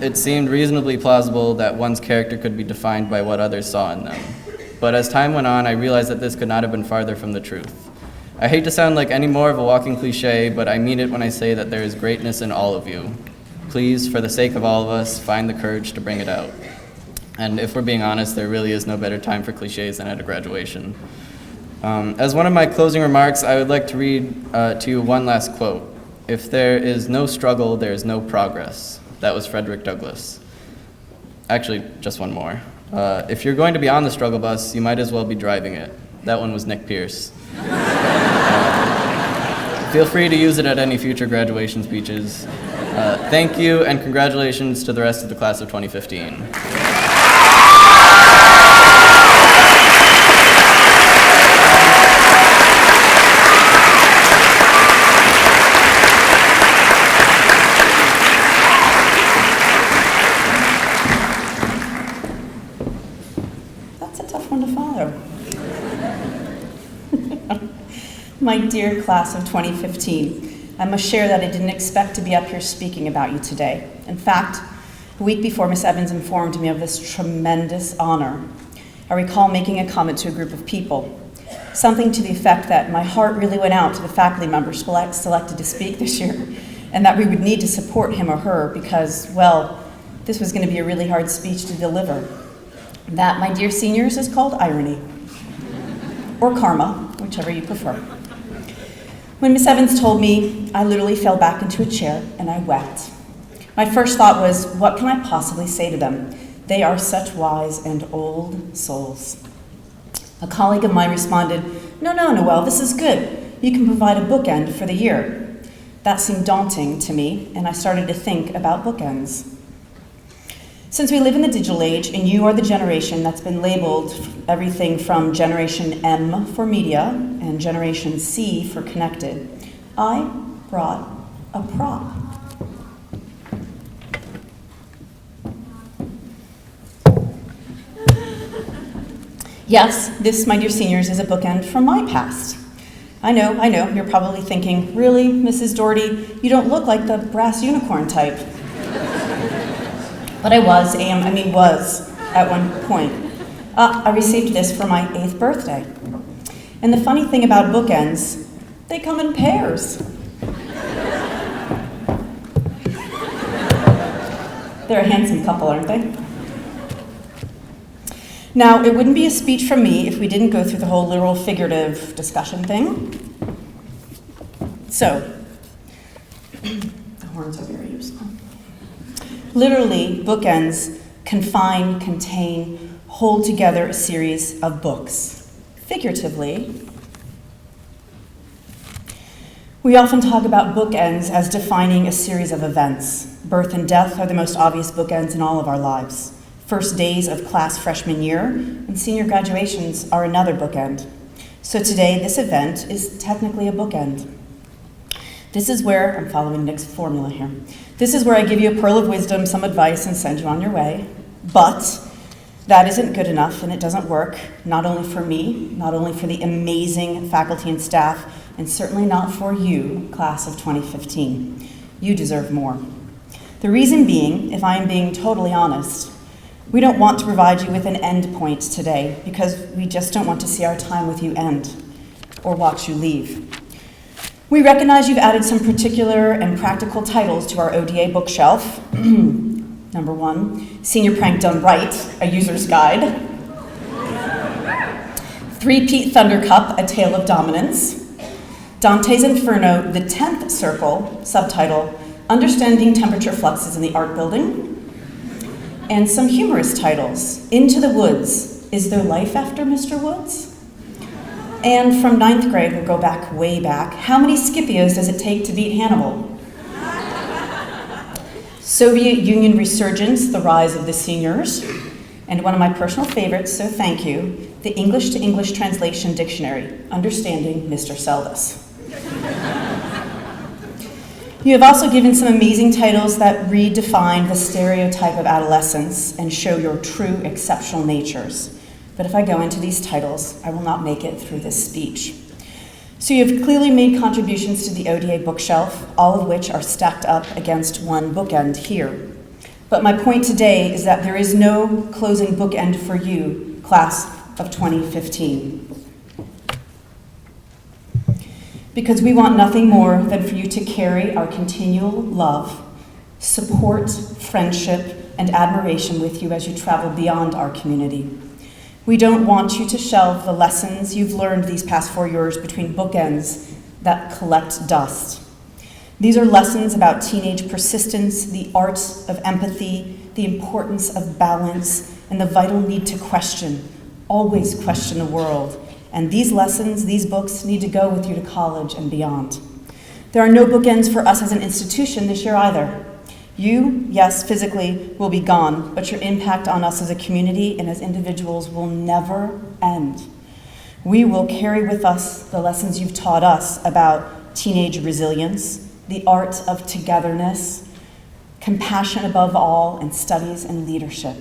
it seemed reasonably plausible that one's character could be defined by what others saw in them. But as time went on, I realized that this could not have been farther from the truth. I hate to sound like any more of a walking cliche, but I mean it when I say that there is greatness in all of you. Please, for the sake of all of us, find the courage to bring it out. And if we're being honest, there really is no better time for cliches than at a graduation. As one of my closing remarks, I would like to read to you one last quote. If there is no struggle, there is no progress. That was Frederick Douglass. Actually, just one more. If you're going to be on the struggle bus, you might as well be driving it. That one was Nick Pierce. Feel free to use it at any future graduation speeches. Thank you, and congratulations to the rest of the class of 2015. to follow. My dear class of 2015, I must share that I didn't expect to be up here speaking about you today. In fact, a week before Miss Evans informed me of this tremendous honor, I recall making a comment to a group of people, something to the effect that my heart really went out to the faculty members selected to speak this year, and that we would need to support him or her because, well, this was going to be a really hard speech to deliver. That, my dear seniors, is called irony, or karma, whichever you prefer. When Miss Evans told me, I literally fell back into a chair and I wept. My first thought was, what can I possibly say to them? They are such wise and old souls. A colleague of mine responded, no, Noelle, this is good. You can provide a bookend for the year. That seemed daunting to me, and I started to think about bookends. Since we live in the digital age, and you are the generation that's been labeled everything from Generation M for media and Generation C for connected, I brought a prop. Yes, this, my dear seniors, is a bookend from my past. I know, you're probably thinking, really, Mrs. Doherty, you don't look like the brass unicorn type. But I was at one point. I received this for my 8th birthday. And the funny thing about bookends, they come in pairs. They're a handsome couple, aren't they? Now, it wouldn't be a speech from me if we didn't go through the whole literal figurative discussion thing. So, the horns are very useful. Literally, bookends confine, contain, hold together a series of books. Figuratively, we often talk about bookends as defining a series of events. Birth and death are the most obvious bookends in all of our lives. First days of class freshman year and senior graduations are another bookend. So today, this event is technically a bookend. This is where, I'm following Nick's formula here, this is where I give you a pearl of wisdom, some advice, and send you on your way. But that isn't good enough, and it doesn't work, not only for me, not only for the amazing faculty and staff, and certainly not for you, class of 2015. You deserve more. The reason being, if I am being totally honest, we don't want to provide you with an end point today because we just don't want to see our time with you end or watch you leave. We recognize you've added some particular and practical titles to our ODA bookshelf. Number 1, Senior Prank Done Right, a user's guide. 3-Peat Thunder Cup, a tale of dominance. Dante's Inferno, the 10th circle, subtitle, Understanding Temperature Fluxes in the Art Building. And some humorous titles, Into the Woods, Is There Life After Mr. Woods? And from 9th grade, we'll go back, way back, How Many Scipios Does It Take to Beat Hannibal? Soviet Union Resurgence, The Rise of the Seniors. And one of my personal favorites, so thank you, the English to English Translation Dictionary, Understanding Mr. Seldes. You have also given some amazing titles that redefine the stereotype of adolescence and show your true exceptional natures. But if I go into these titles, I will not make it through this speech. So you have clearly made contributions to the ODA bookshelf, all of which are stacked up against one bookend here. But my point today is that there is no closing bookend for you, class of 2015. Because we want nothing more than for you to carry our continual love, support, friendship, and admiration with you as you travel beyond our community. We don't want you to shelve the lessons you've learned these past 4 years between bookends that collect dust. These are lessons about teenage persistence, the art of empathy, the importance of balance, and the vital need to question, always question the world. And these lessons, these books, need to go with you to college and beyond. There are no bookends for us as an institution this year either. You, yes, physically, will be gone, but your impact on us as a community and as individuals will never end. We will carry with us the lessons you've taught us about teenage resilience, the art of togetherness, compassion above all, and studies and leadership.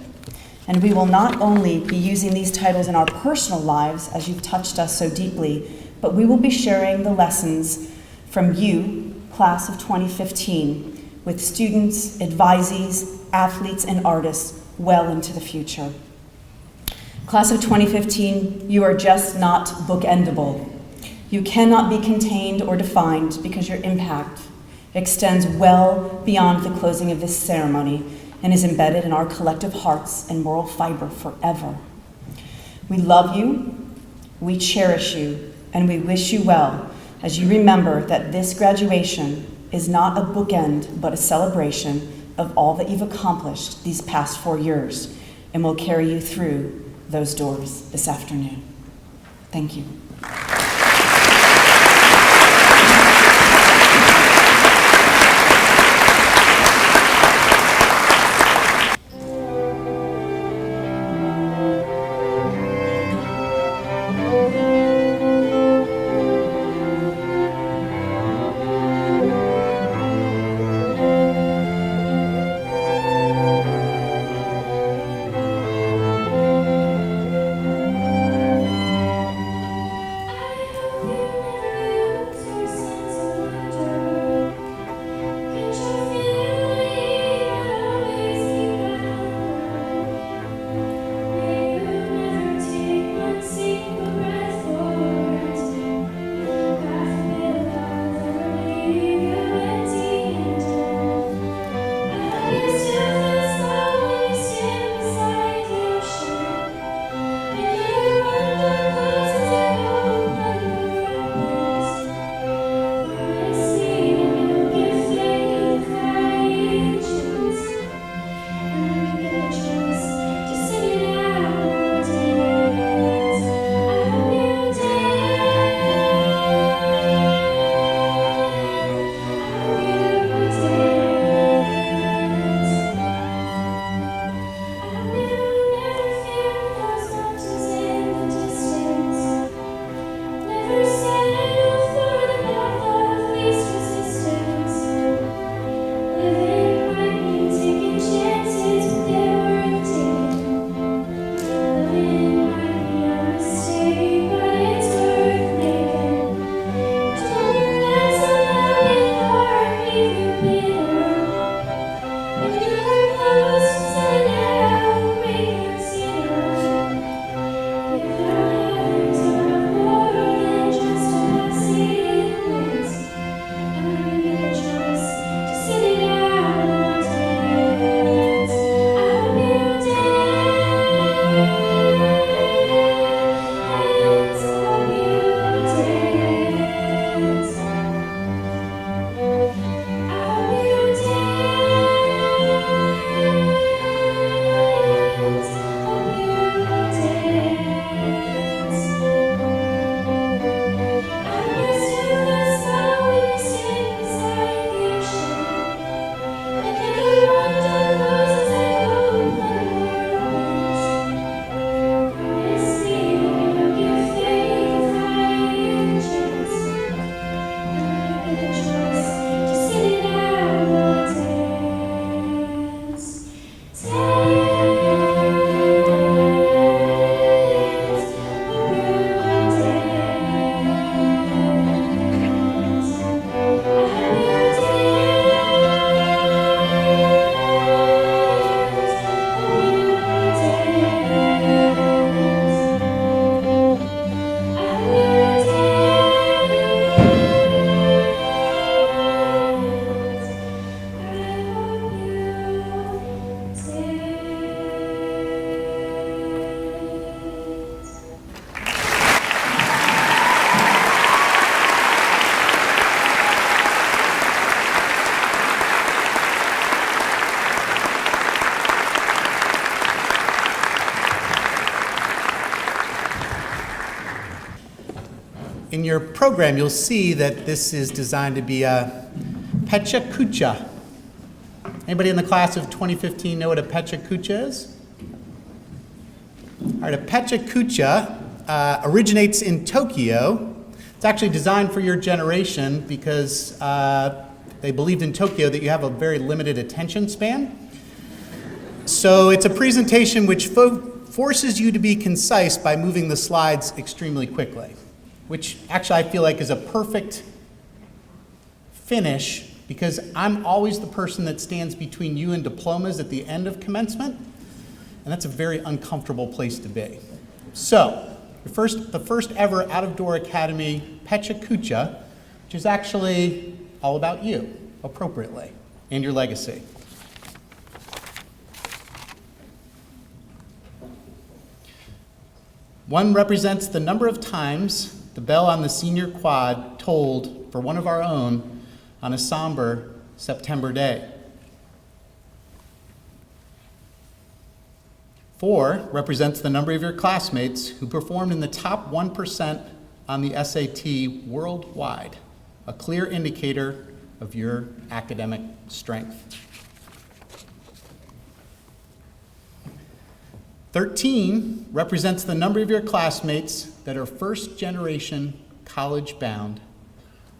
And we will not only be using these titles in our personal lives, as you've touched us so deeply, but we will be sharing the lessons from you, class of 2015, with students, advisees, athletes, and artists well into the future. Class of 2015, you are just not bookendable. You cannot be contained or defined because your impact extends well beyond the closing of this ceremony and is embedded in our collective hearts and moral fiber forever. We love you, we cherish you, and we wish you well as you remember that this graduation is not a bookend, but a celebration of all that you've accomplished these past 4 years and will carry you through those doors this afternoon. Thank you. In your program, you'll see that this is designed to be a Pecha Kucha. Anybody in the class of 2015 know what a Pecha Kucha is? All right, a Pecha Kucha originates in Tokyo. It's actually designed for your generation because they believed in Tokyo that you have a very limited attention span. So it's a presentation which forces you to be concise by moving the slides extremely quickly, which actually I feel like is a perfect finish because I'm always the person that stands between you and diplomas at the end of commencement, and that's a very uncomfortable place to be. So, the first ever out-of-door academy, Pecha Kucha, which is actually all about you, appropriately, and your legacy. One represents the number of times the bell on the senior quad tolled for one of our own on a somber September day. 4 represents the number of your classmates who performed in the top 1% on the SAT worldwide, a clear indicator of your academic strength. 13 represents the number of your classmates that are first-generation college-bound.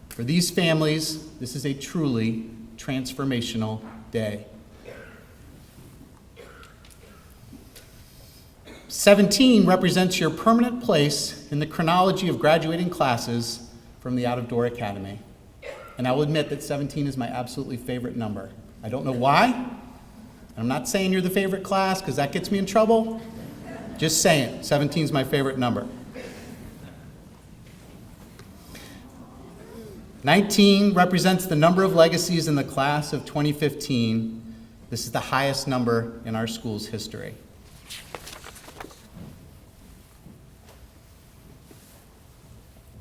For these families, this is a truly transformational day. 17 represents your permanent place in the chronology of graduating classes from the Out-of-Door Academy. And I will admit that 17 is my absolutely favorite number. I don't know why. I'm not saying you're the favorite class because that gets me in trouble. Just saying, 17 is my favorite number. 19 represents the number of legacies in the class of 2015. This is the highest number in our school's history.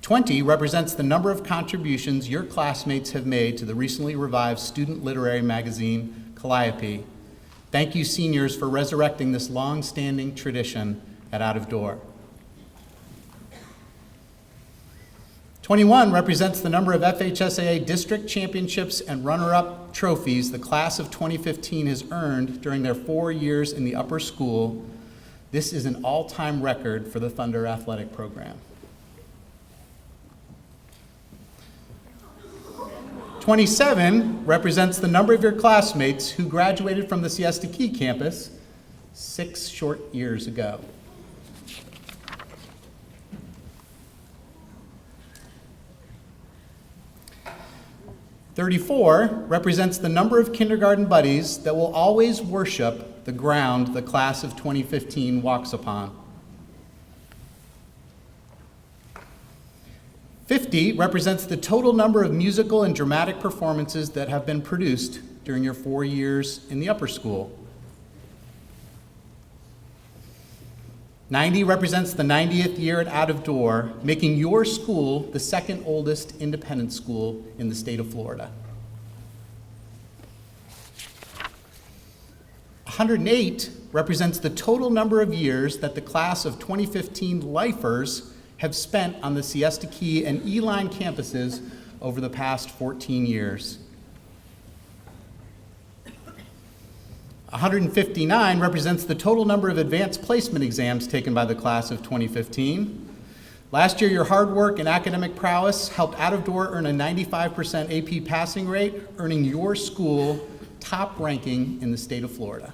20 represents the number of contributions your classmates have made to the recently revived student literary magazine, Calliope. Thank you, seniors, for resurrecting this long-standing tradition at Out of Door. 21 represents the number of FHSAA district championships and runner-up trophies the class of 2015 has earned during their 4 years in the upper school. This is an all-time record for the Thunder athletic program. 27 represents the number of your classmates who graduated from the Siesta Key campus 6 short years ago. 34 represents the number of kindergarten buddies that will always worship the ground the class of 2015 walks upon. 50 represents the total number of musical and dramatic performances that have been produced during your 4 years in the upper school. 90 represents the 90th year at Out of Door, making your school the second oldest independent school in the state of Florida. 108 represents the total number of years that the class of 2015 lifers have spent on the Siesta Key and E-Line campuses over the past 14 years. 159 represents the total number of advanced placement exams taken by the class of 2015. Last year, your hard work and academic prowess helped Out of Door earn a 95% AP passing rate, earning your school top ranking in the state of Florida.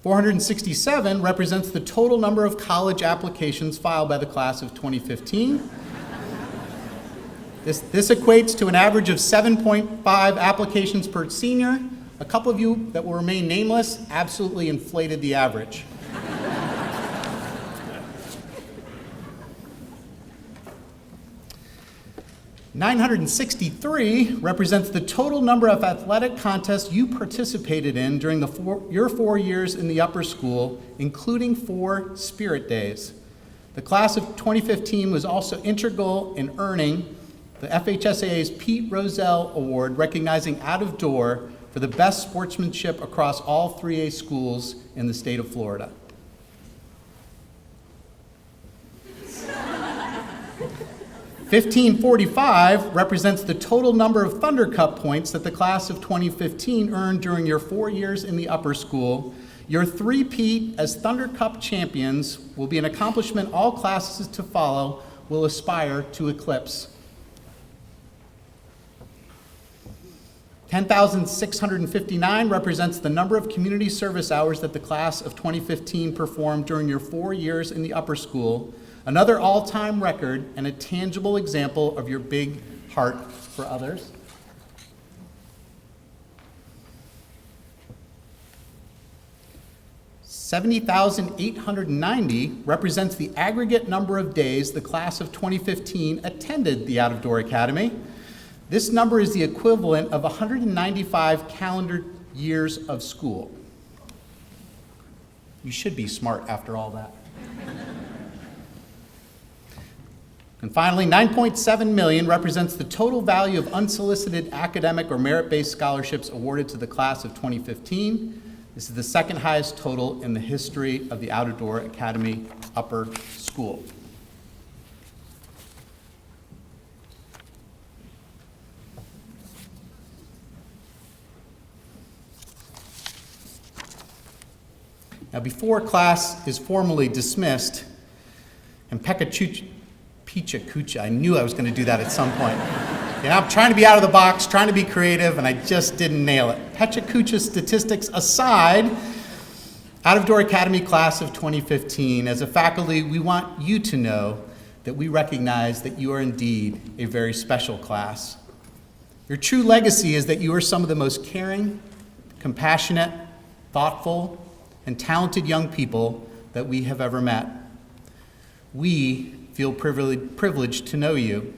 467 represents the total number of college applications filed by the class of 2015. This equates to an average of 7.5 applications per senior. A couple of you that will remain nameless absolutely inflated the average. $963 represents the total number of athletic contests you participated in during your 4 years in the upper school, including 4 Spirit Days. The class of 2015 was also integral in earning the FHSAA's Pete Rozelle Award, recognizing Out of Door for the best sportsmanship across all 3A schools in the state of Florida. $1545 represents the total number of Thunder Cup points that the class of 2015 earned during your 4 years in the upper school. Your three-peat as Thunder Cup champions will be an accomplishment all classes to follow will aspire to eclipse. 10,659 represents the number of community service hours that the class of 2015 performed during your 4 years in the upper school, another all-time record and a tangible example of your big heart for others. $70,890 represents the aggregate number of days the class of 2015 attended the Out-of-Door Academy. This number is the equivalent of 195 calendar years of school. You should be smart after all that. And finally, $9.7 million represents the total value of unsolicited academic or merit-based scholarships awarded to the class of 2015. This is the second highest total in the history of the Out-of-Door Academy Upper School. Now, before class is formally dismissed, and Picha Kucha, I knew I was going to do that at some point. I'm trying to be out of the box, trying to be creative, and I just didn't nail it. Pecha Kucha statistics aside, Out-of-Door Academy class of 2015, as a faculty, we want you to know that we recognize that you are indeed a very special class. Your true legacy is that you are some of the most caring, compassionate, thoughtful, and talented young people that we have ever met. We feel privileged to know you.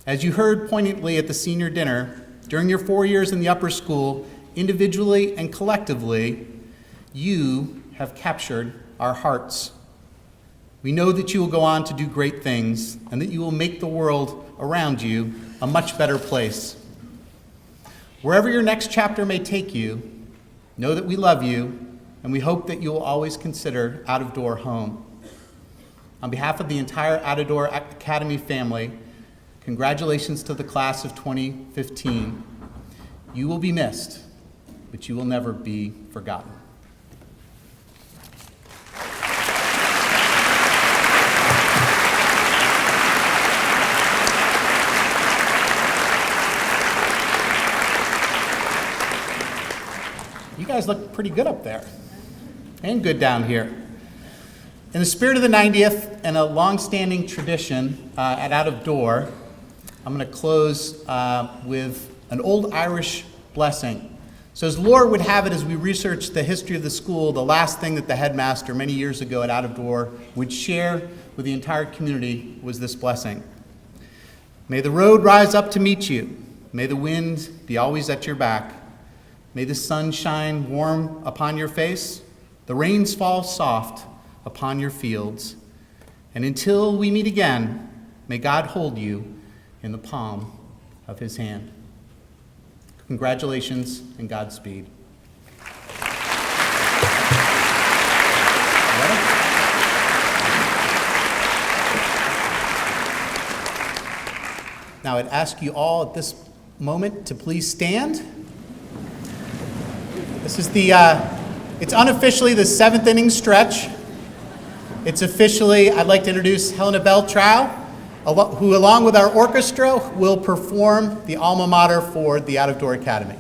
As you heard poignantly at the senior dinner, during your 4 years in the upper school, individually and collectively, you have captured our hearts. We know that you will go on to do great things and that you will make the world around you a much better place. Wherever your next chapter may take you, know that we love you and we hope that you will always consider Out-of-Door home. On behalf of the entire Out-of-Door Academy family, congratulations to the class of 2015. You will be missed, but you will never be forgotten. You guys look pretty good up there, and good down here. In the spirit of the 90th and a long-standing tradition at Out-of-Door, I'm going to close with an old Irish blessing. So as Lord would have it, as we researched the history of the school, the last thing that the headmaster many years ago at Out-of-Door would share with the entire community was this blessing. May the road rise up to meet you. May the wind be always at your back. May the sun shine warm upon your face. The rains fall soft upon your fields. And until we meet again, may God hold you in the palm of his hand. Congratulations and Godspeed. Now I'd ask you all at this moment to please stand. This is it's unofficially the 7th inning stretch. It's officially, I'd like to introduce Helena Beltrow, who along with our orchestra will perform the alma mater for the Out-of-Door Academy.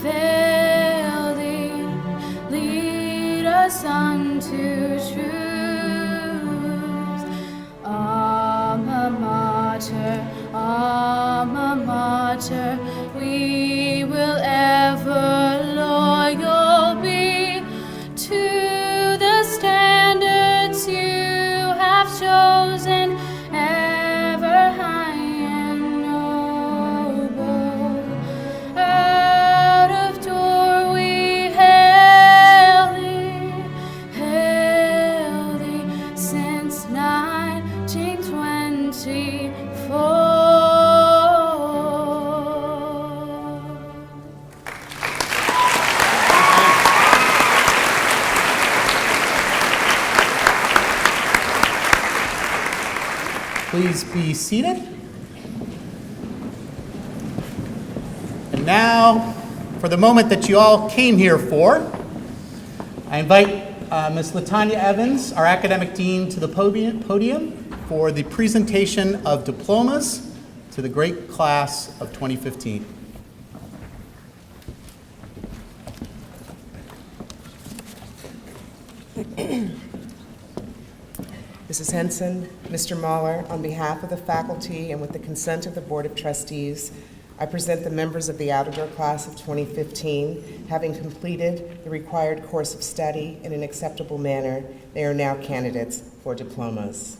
Fail Please be seated. And now, for the moment that you all came here for, I invite Ms. LaTanya Evans, our academic dean, to the podium for the presentation of diplomas to the great class of 2015. Mrs. Henson, Mr. Mahler, on behalf of the faculty and with the consent of the Board of Trustees, I present the members of the Outdoor Class of 2015. Having completed the required course of study in an acceptable manner, they are now candidates for diplomas.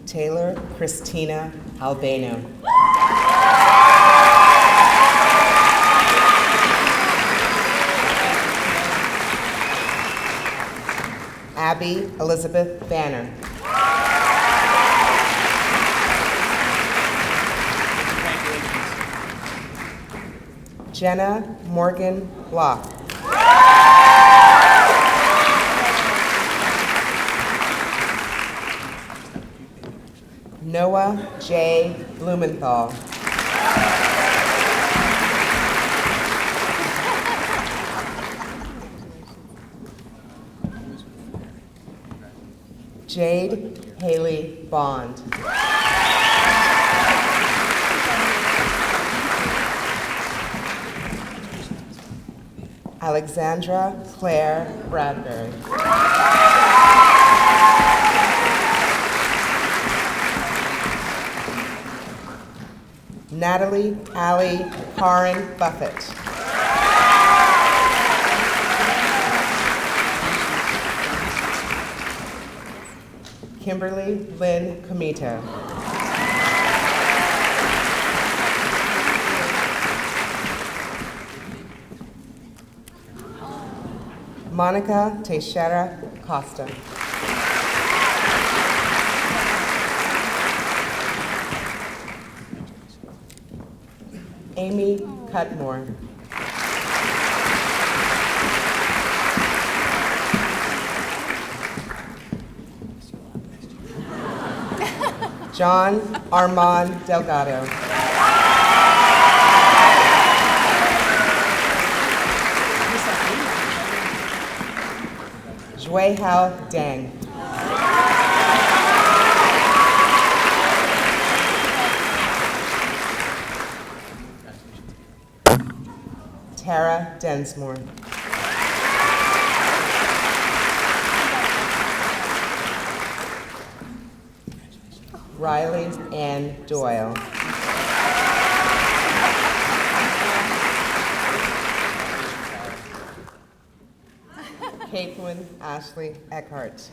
Taylor Christina Albano. Abby Elizabeth Banner. Jenna Morgan Block. Noah J. Blumenthal. Jade Haley Bond. Alexandra Claire Bradbury. Natalie Allie Karin Buffett. Kimberly Lynn Comito. Monica Teixeira Costa. Amy Cutmore. John Armand Delgado. Zhui Hao Dang. Tara Densmore. Riley Ann Doyle. Caitlin Ashley Eckhart.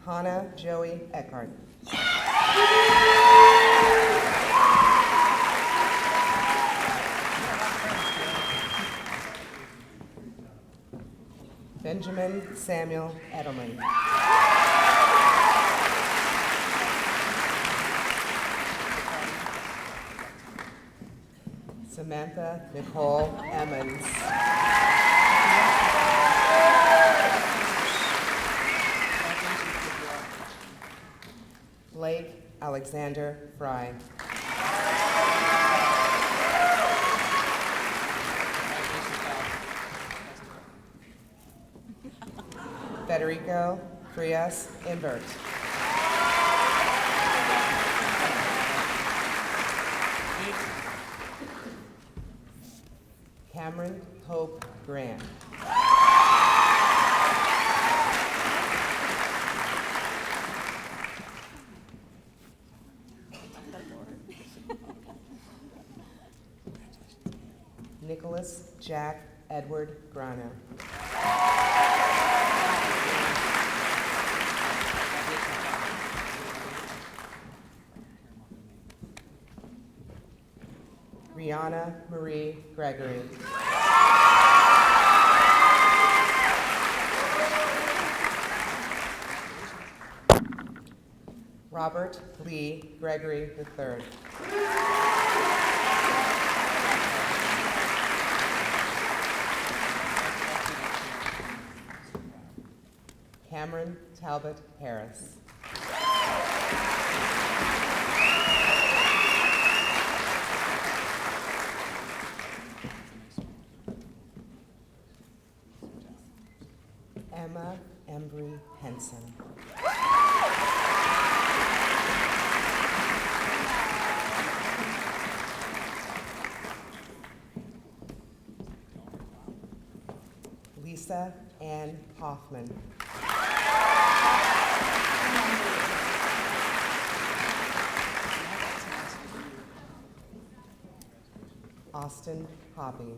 Hannah Joey Eckhart. Benjamin Samuel Edelman. Samantha Nicole Emmons. Blake Alexander Fry. Federico Frias Invert. Cameron Hope Grant. Nicholas Jack Edward Grano. Rihanna Marie Gregory. Robert Lee Gregory III. Cameron Talbot Harris. Emma Embry Henson. Lisa Ann Hoffman. Austin Hobby.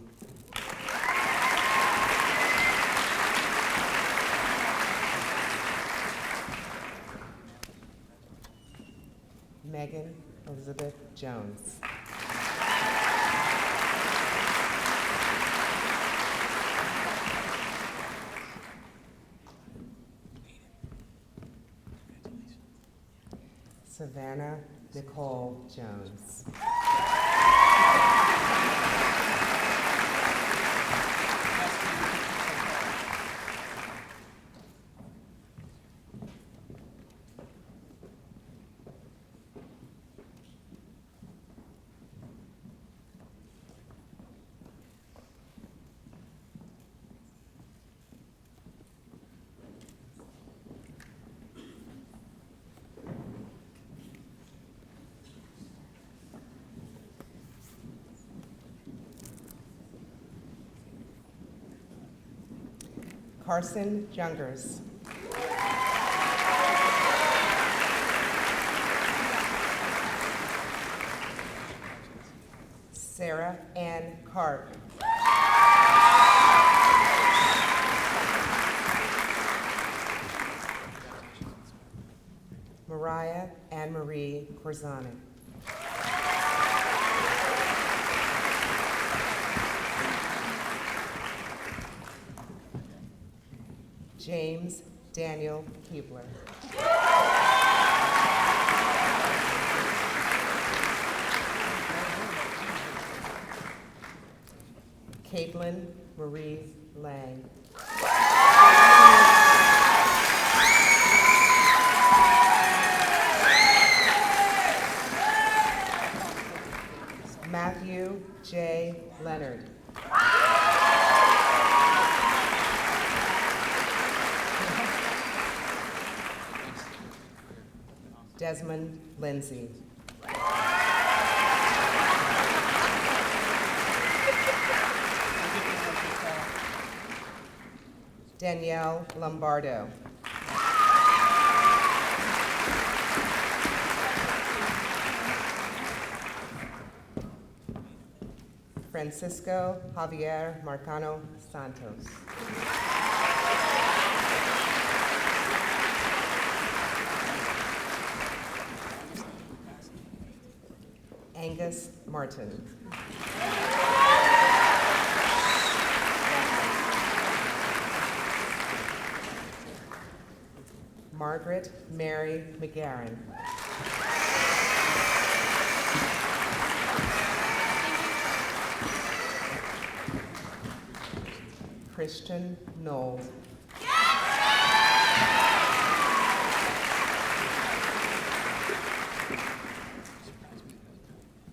Megan Elizabeth Jones. Savannah Nicole Jones. Carson Jungers. Sarah Ann Carp. Mariah Ann Marie Corzani. James Daniel Keebler. Caitlin Marie Lang. Matthew J. Leonard. Desmond Lindsay. Danielle Lombardo. Francisco Javier Marcano Santos. Angus Martin. Margaret Mary McGarren. Christian Knoll.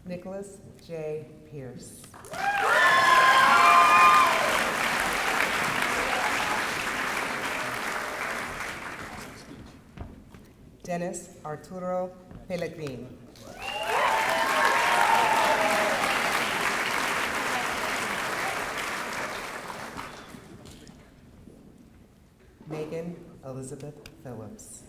Nicholas J. Pierce. Dennis Arturo Pellegrin. Megan Elizabeth Phillips.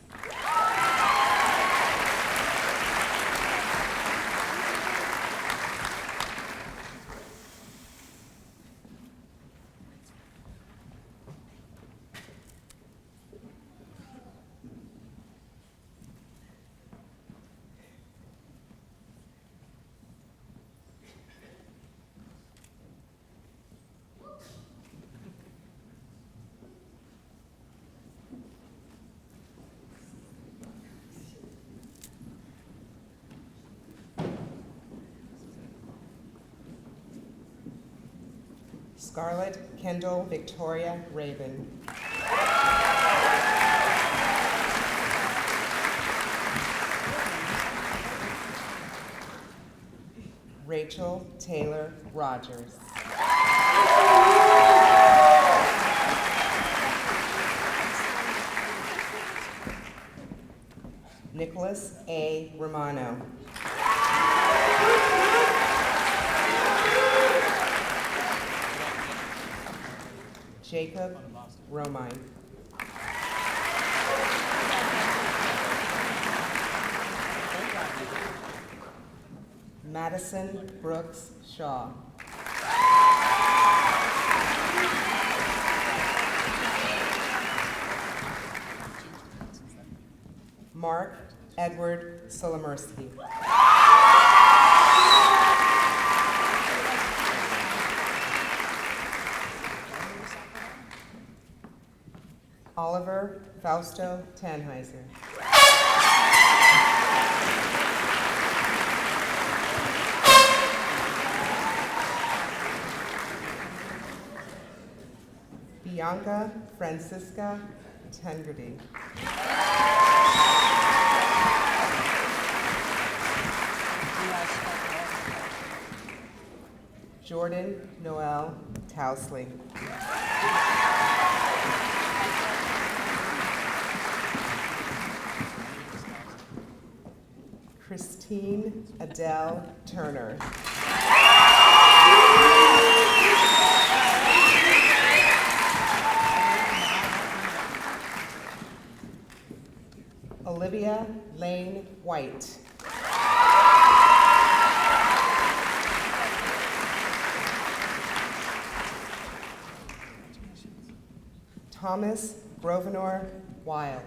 Scarlett Kendall Victoria Raven. Rachel Taylor Rogers. Nicholas A. Romano. Jacob Romine. Madison Brooks Shaw. Mark Edward Solomersky. Oliver Fausto Tannheiser. Bianca Francisca Tengredy. Jordan Noel Towsley. Christine Adele Turner. Olivia Lane White. Thomas Grosvenor Wiles.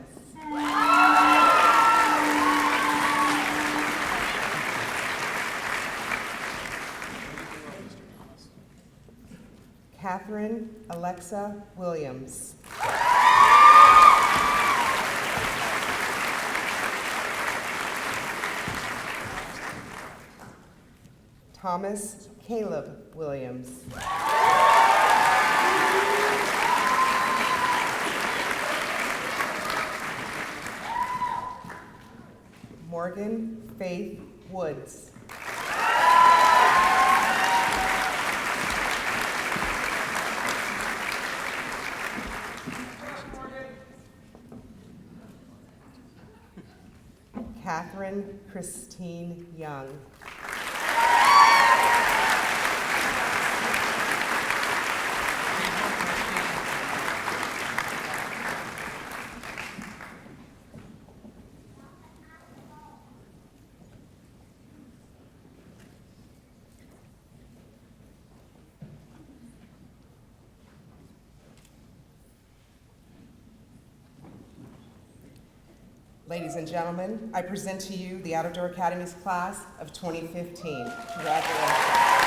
Catherine Alexa Williams. Thomas Caleb Williams. Morgan Faith Woods. Catherine Christine Young. Ladies and gentlemen, I present to you the Outdoor Academy's class of 2015. Congratulations.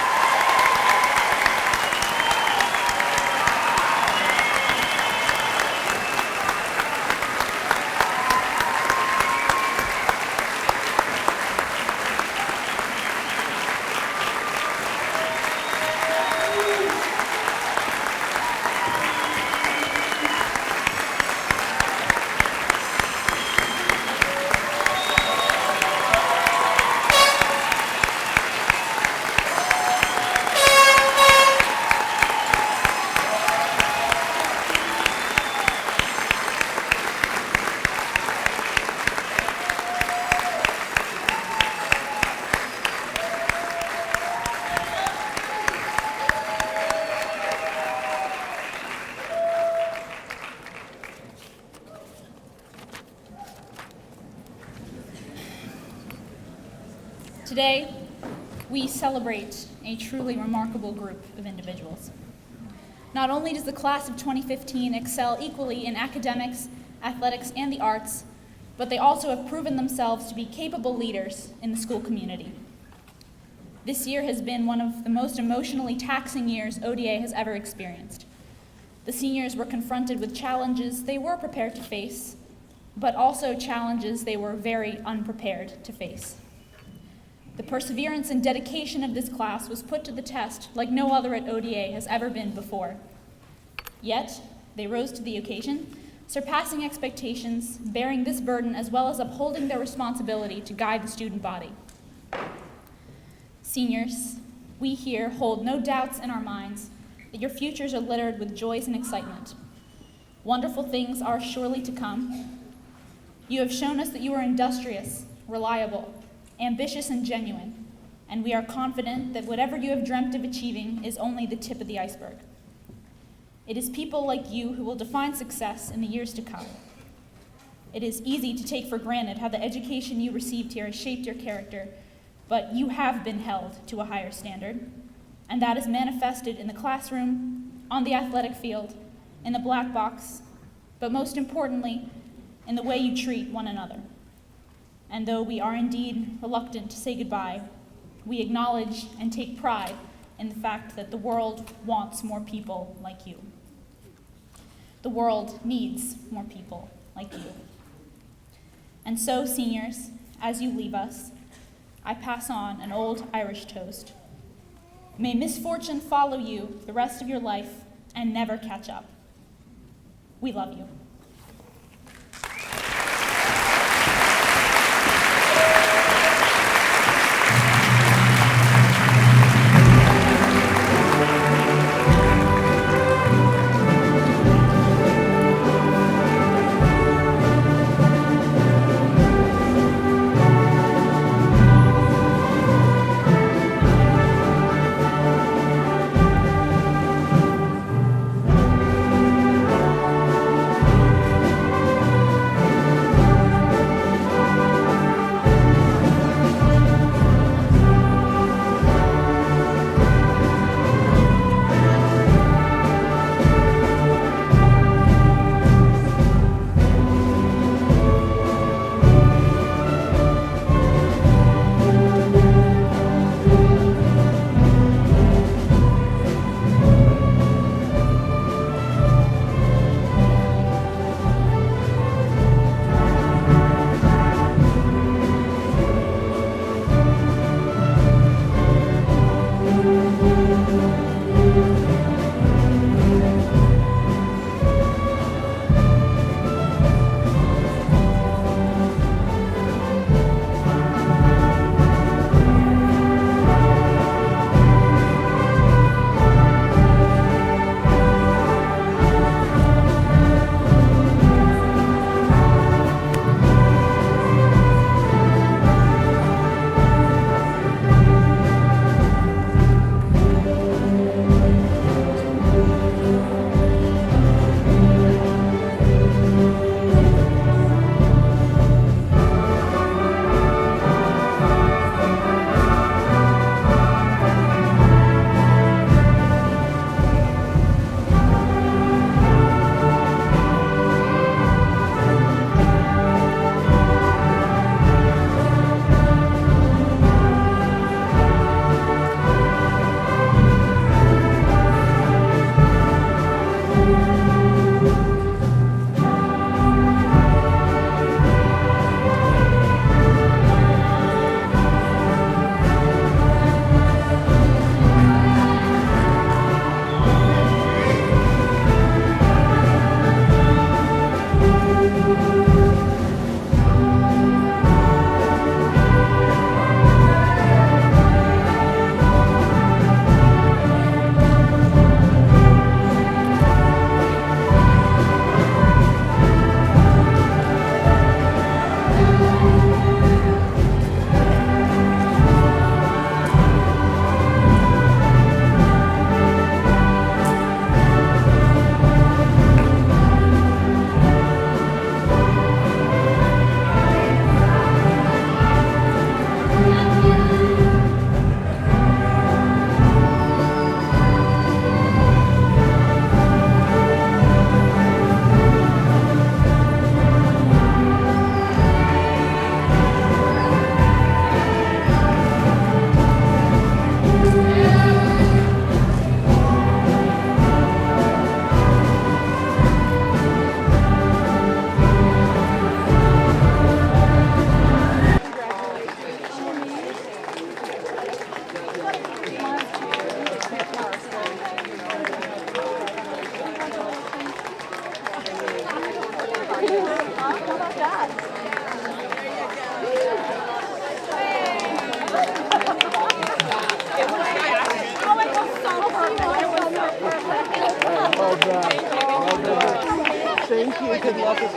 Today, we celebrate a truly remarkable group of individuals. Not only does the class of 2015 excel equally in academics, athletics, and the arts, but they also have proven themselves to be capable leaders in the school community. This year has been one of the most emotionally taxing years ODA has ever experienced. The seniors were confronted with challenges they were prepared to face, but also challenges they were very unprepared to face. The perseverance and dedication of this class was put to the test like no other at ODA has ever been before. Yet, they rose to the occasion, surpassing expectations, bearing this burden as well as upholding their responsibility to guide the student body. Seniors, we here hold no doubts in our minds that your futures are littered with joys and excitement. Wonderful things are surely to come. You have shown us that you are industrious, reliable, ambitious, and genuine, and we are confident that whatever you have dreamt of achieving is only the tip of the iceberg. It is people like you who will define success in the years to come. It is easy to take for granted how the education you received here has shaped your character, but you have been held to a higher standard, and that is manifested in the classroom, on the athletic field, in the black box, but most importantly, in the way you treat one another. And though we are indeed reluctant to say goodbye, we acknowledge and take pride in the fact that the world wants more people like you. The world needs more people like you. And so, seniors, as you leave us, I pass on an old Irish toast. May misfortune follow you the rest of your life and never catch up. We love you.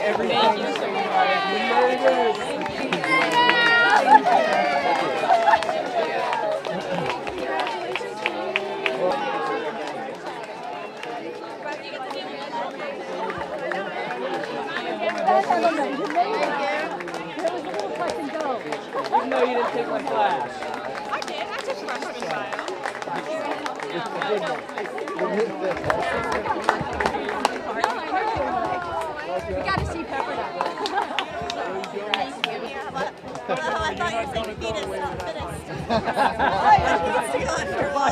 Even though you didn't take my class. I did. I took freshman bio. We got to see Pepper now. Thank you. Oh, I thought you were saying fetus, not fittest. Needs to go under a wall.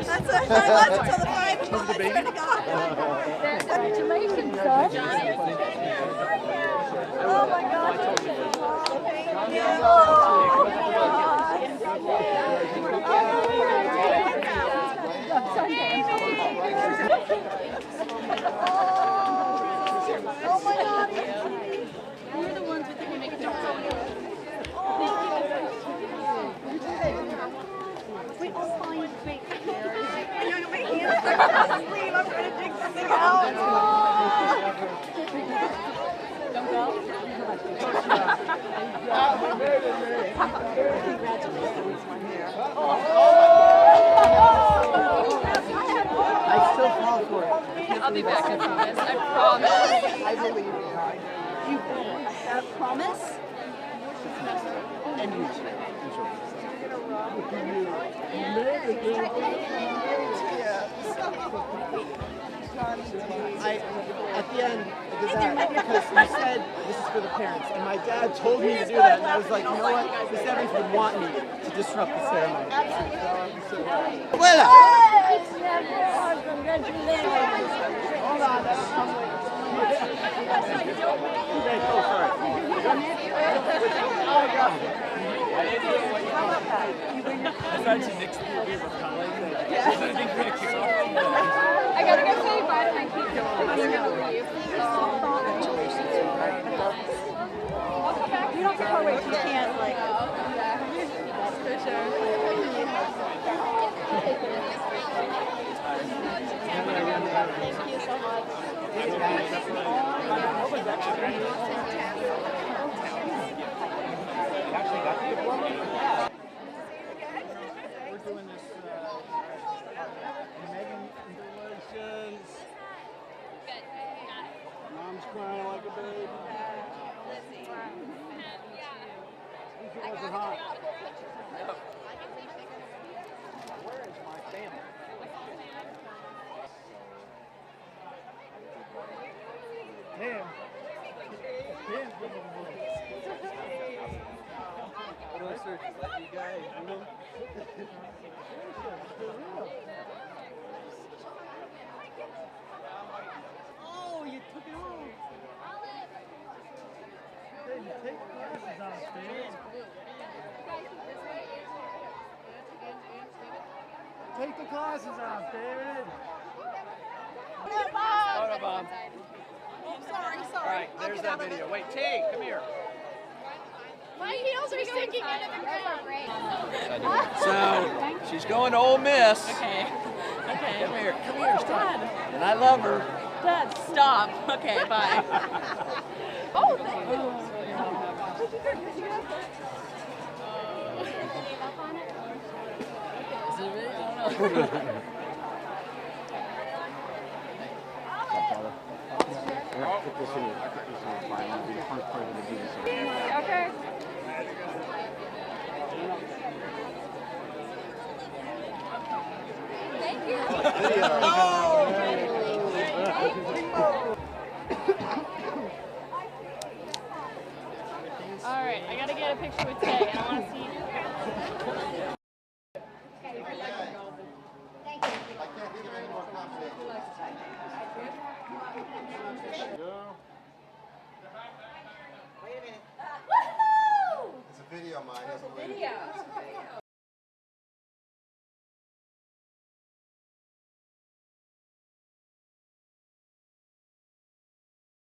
That's what I thought it was until the 5 o'clock. I swear to God. Congratulations, son. Oh my God. Thank you. Oh my God. We're the ones who think we make a jump. Wait, I'll find. Wait. I know my hands stuck to the sleeve. I'm trying to dig something out. Don't go. I still fall for it. I'll be back in August. I promise. I believe you. You promise? And you. At the end, I did that because you said this is for the parents, and my dad told me to do that, and I was like, you know what? Miss Evans would want me to disrupt the ceremony. Abuela! Hold on, that'll come later. Oh, sorry. Oh, God. Imagine Nick's 3 years of college. I gotta go say bye to my kids. I'm gonna leave. I'll come back. You don't have to go away. You can't, like. For sure. Thank you so much. We're doing this. Megan, congratulations. Mom's crying like a baby. These guys are hot. Where is my family? Damn. Damn. What do I search? Is that you guys? Oh, you took it off. Hey, take the glasses off, man. Take the glasses off, David. Photo bomb. Oh, sorry. All right, there's that video. Wait, T, come here. My heels are sinking into the ground. So, she's going to Ole Miss. Okay. Come here, stop. And I love her. Dad, stop. Okay, bye. Oh, thank you. Is it really? I don't know. Okay. Thank you. All right, I gotta get a picture with Tay.